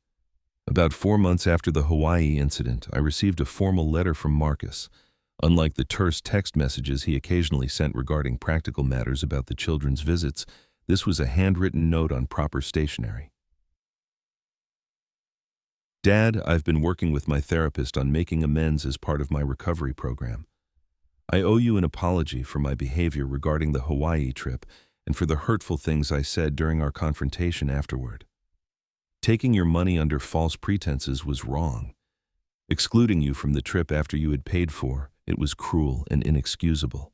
About 4 months after the Hawaii incident, I received a formal letter from Marcus. Unlike the terse text messages he occasionally sent regarding practical matters about the children's visits, this was a handwritten note on proper stationery. Dad, I've been working with my therapist on making amends as part of my recovery program. I owe you an apology for my behavior regarding the Hawaii trip and for the hurtful things I said during our confrontation afterward. Taking your money under false pretenses was wrong. Excluding you from the trip after you had paid for it was cruel and inexcusable.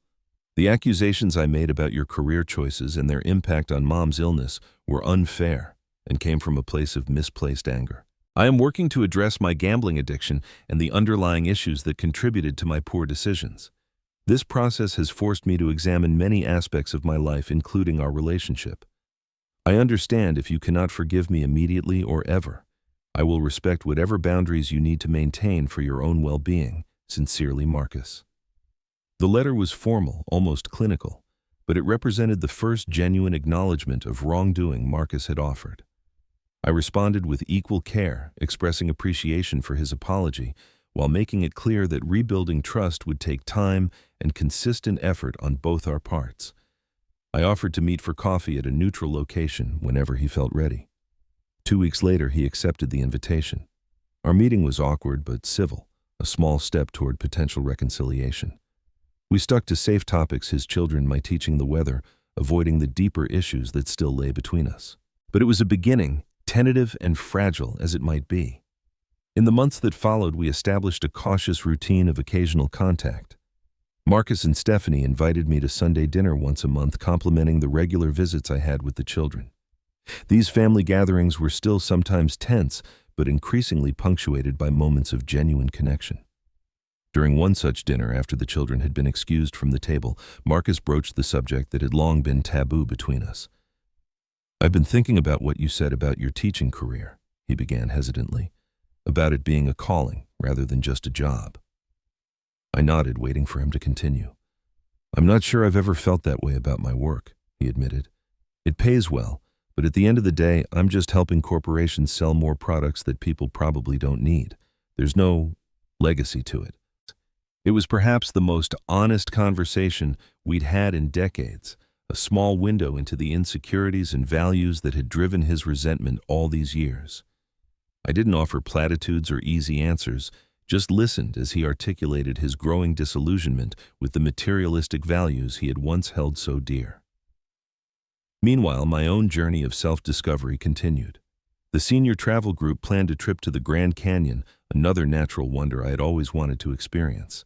The accusations I made about your career choices and their impact on Mom's illness were unfair and came from a place of misplaced anger. I am working to address my gambling addiction and the underlying issues that contributed to my poor decisions. This process has forced me to examine many aspects of my life, including our relationship. I understand if you cannot forgive me immediately or ever. I will respect whatever boundaries you need to maintain for your own well-being. Sincerely, Marcus. The letter was formal, almost clinical, but it represented the first genuine acknowledgement of wrongdoing Marcus had offered. I responded with equal care, expressing appreciation for his apology, while making it clear that rebuilding trust would take time and consistent effort on both our parts. I offered to meet for coffee at a neutral location whenever he felt ready. 2 weeks later, he accepted the invitation. Our meeting was awkward but civil, a small step toward potential reconciliation. We stuck to safe topics, his children, my teaching, the weather, avoiding the deeper issues that still lay between us. But it was a beginning, tentative and fragile as it might be. In the months that followed, we established a cautious routine of occasional contact. Marcus and Stephanie invited me to Sunday dinner once a month, complementing the regular visits I had with the children. These family gatherings were still sometimes tense, but increasingly punctuated by moments of genuine connection. During one such dinner, after the children had been excused from the table, Marcus broached the subject that had long been taboo between us. I've been thinking about what you said about your teaching career, he began hesitantly, about it being a calling rather than just a job. I nodded, waiting for him to continue. I'm not sure I've ever felt that way about my work, he admitted. It pays well, but at the end of the day, I'm just helping corporations sell more products that people probably don't need. There's no legacy to it. It was perhaps the most honest conversation we'd had in decades, a small window into the insecurities and values that had driven his resentment all these years. I didn't offer platitudes or easy answers, just listened as he articulated his growing disillusionment with the materialistic values he had once held so dear. Meanwhile, my own journey of self-discovery continued. The senior travel group planned a trip to the Grand Canyon, another natural wonder I had always wanted to experience.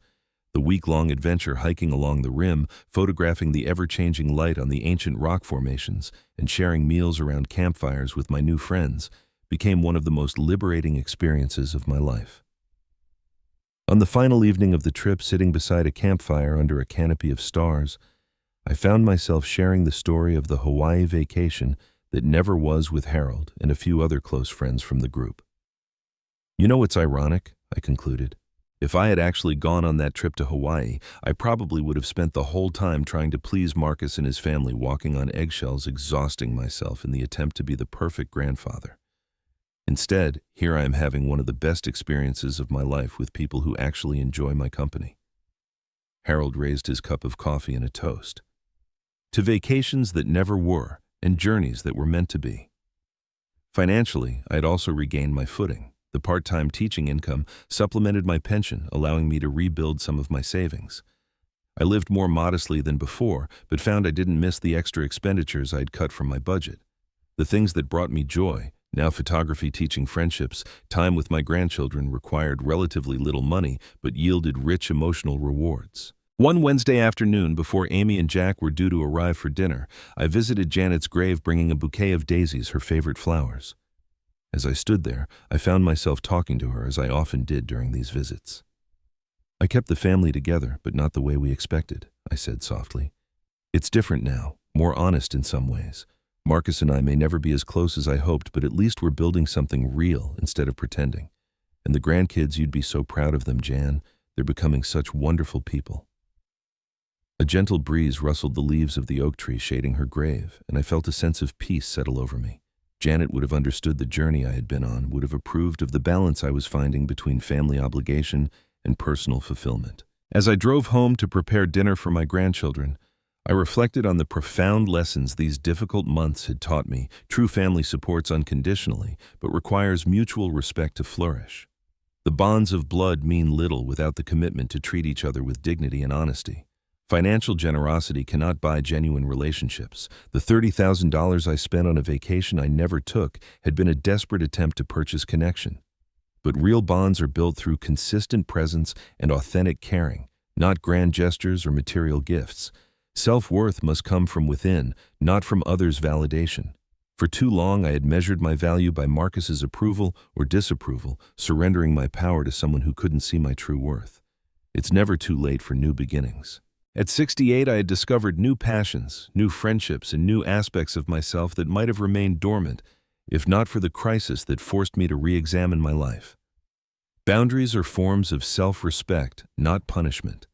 The week-long adventure, hiking along the rim, photographing the ever-changing light on the ancient rock formations, and sharing meals around campfires with my new friends, became one of the most liberating experiences of my life. On the final evening of the trip, sitting beside a campfire under a canopy of stars, I found myself sharing the story of the Hawaii vacation that never was with Harold and a few other close friends from the group. You know what's ironic? I concluded. If I had actually gone on that trip to Hawaii, I probably would have spent the whole time trying to please Marcus and his family, walking on eggshells, exhausting myself in the attempt to be the perfect grandfather. Instead, here I am having one of the best experiences of my life with people who actually enjoy my company. Harold raised his cup of coffee and a toast. To vacations that never were, and journeys that were meant to be. Financially, I had also regained my footing. The part-time teaching income supplemented my pension, allowing me to rebuild some of my savings. I lived more modestly than before, but found I didn't miss the extra expenditures I'd cut from my budget. The things that brought me joy, now photography, teaching, friendships, time with my grandchildren, required relatively little money but yielded rich emotional rewards. One Wednesday afternoon, before Amy and Jack were due to arrive for dinner, I visited Janet's grave, bringing a bouquet of daisies, her favorite flowers. As I stood there, I found myself talking to her, as I often did during these visits. "I kept the family together, but not the way we expected," I said softly. "It's different now, more honest in some ways. Marcus and I may never be as close as I hoped, but at least we're building something real instead of pretending. And the grandkids, you'd be so proud of them, Jan. They're becoming such wonderful people." A gentle breeze rustled the leaves of the oak tree shading her grave, and I felt a sense of peace settle over me. Janet would have understood the journey I had been on, would have approved of the balance I was finding between family obligation and personal fulfillment. As I drove home to prepare dinner for my grandchildren, I reflected on the profound lessons these difficult months had taught me. True family supports unconditionally, but requires mutual respect to flourish. The bonds of blood mean little without the commitment to treat each other with dignity and honesty. Financial generosity cannot buy genuine relationships. The $30,000 I spent on a vacation I never took had been a desperate attempt to purchase connection. But real bonds are built through consistent presence and authentic caring, not grand gestures or material gifts. Self-worth must come from within, not from others' validation. For too long, I had measured my value by Marcus's approval or disapproval, surrendering my power to someone who couldn't see my true worth. It's never too late for new beginnings. At 68, I had discovered new passions, new friendships, and new aspects of myself that might have remained dormant, if not for the crisis that forced me to re-examine my life. Boundaries are forms of self-respect, not punishment.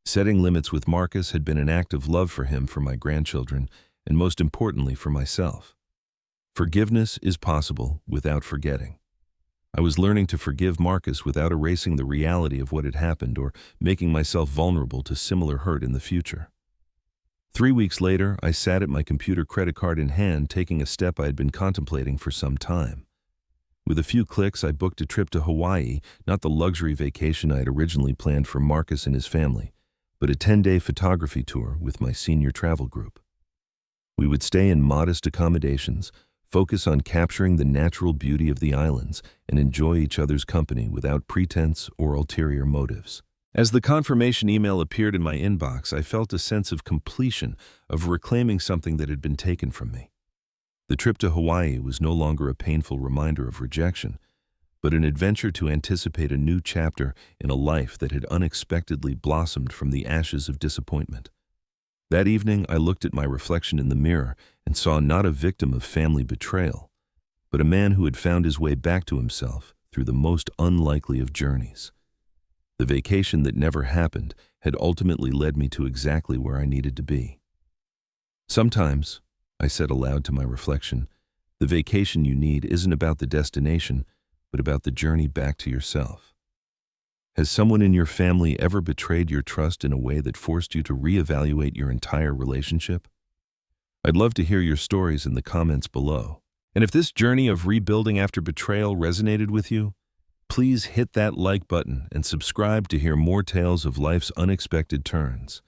Setting limits with Marcus had been an act of love for him, for my grandchildren, and most importantly for myself. Forgiveness is possible without forgetting. I was learning to forgive Marcus without erasing the reality of what had happened or making myself vulnerable to similar hurt in the future. 3 weeks later, I sat at my computer, credit card in hand, taking a step I had been contemplating for some time. With a few clicks, I booked a trip to Hawaii, not the luxury vacation I had originally planned for Marcus and his family, but a 10-day photography tour with my senior travel group. We would stay in modest accommodations, focus on capturing the natural beauty of the islands, and enjoy each other's company without pretense or ulterior motives. As the confirmation email appeared in my inbox, I felt a sense of completion, of reclaiming something that had been taken from me. The trip to Hawaii was no longer a painful reminder of rejection, but an adventure to anticipate a new chapter in a life that had unexpectedly blossomed from the ashes of disappointment. That evening, I looked at my reflection in the mirror and saw not a victim of family betrayal, but a man who had found his way back to himself through the most unlikely of journeys. The vacation that never happened had ultimately led me to exactly where I needed to be. Sometimes, I said aloud to my reflection, the vacation you need isn't about the destination, but about the journey back to yourself. Has someone in your family ever betrayed your trust in a way that forced you to reevaluate your entire relationship? I'd love to hear your stories in the comments below. And if this journey of rebuilding after betrayal resonated with you, please hit that like button and subscribe to hear more tales of life's unexpected turns.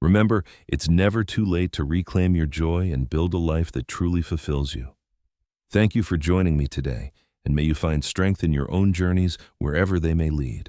Remember, it's never too late to reclaim your joy and build a life that truly fulfills you. Thank you for joining me today, and may you find strength in your own journeys wherever they may lead.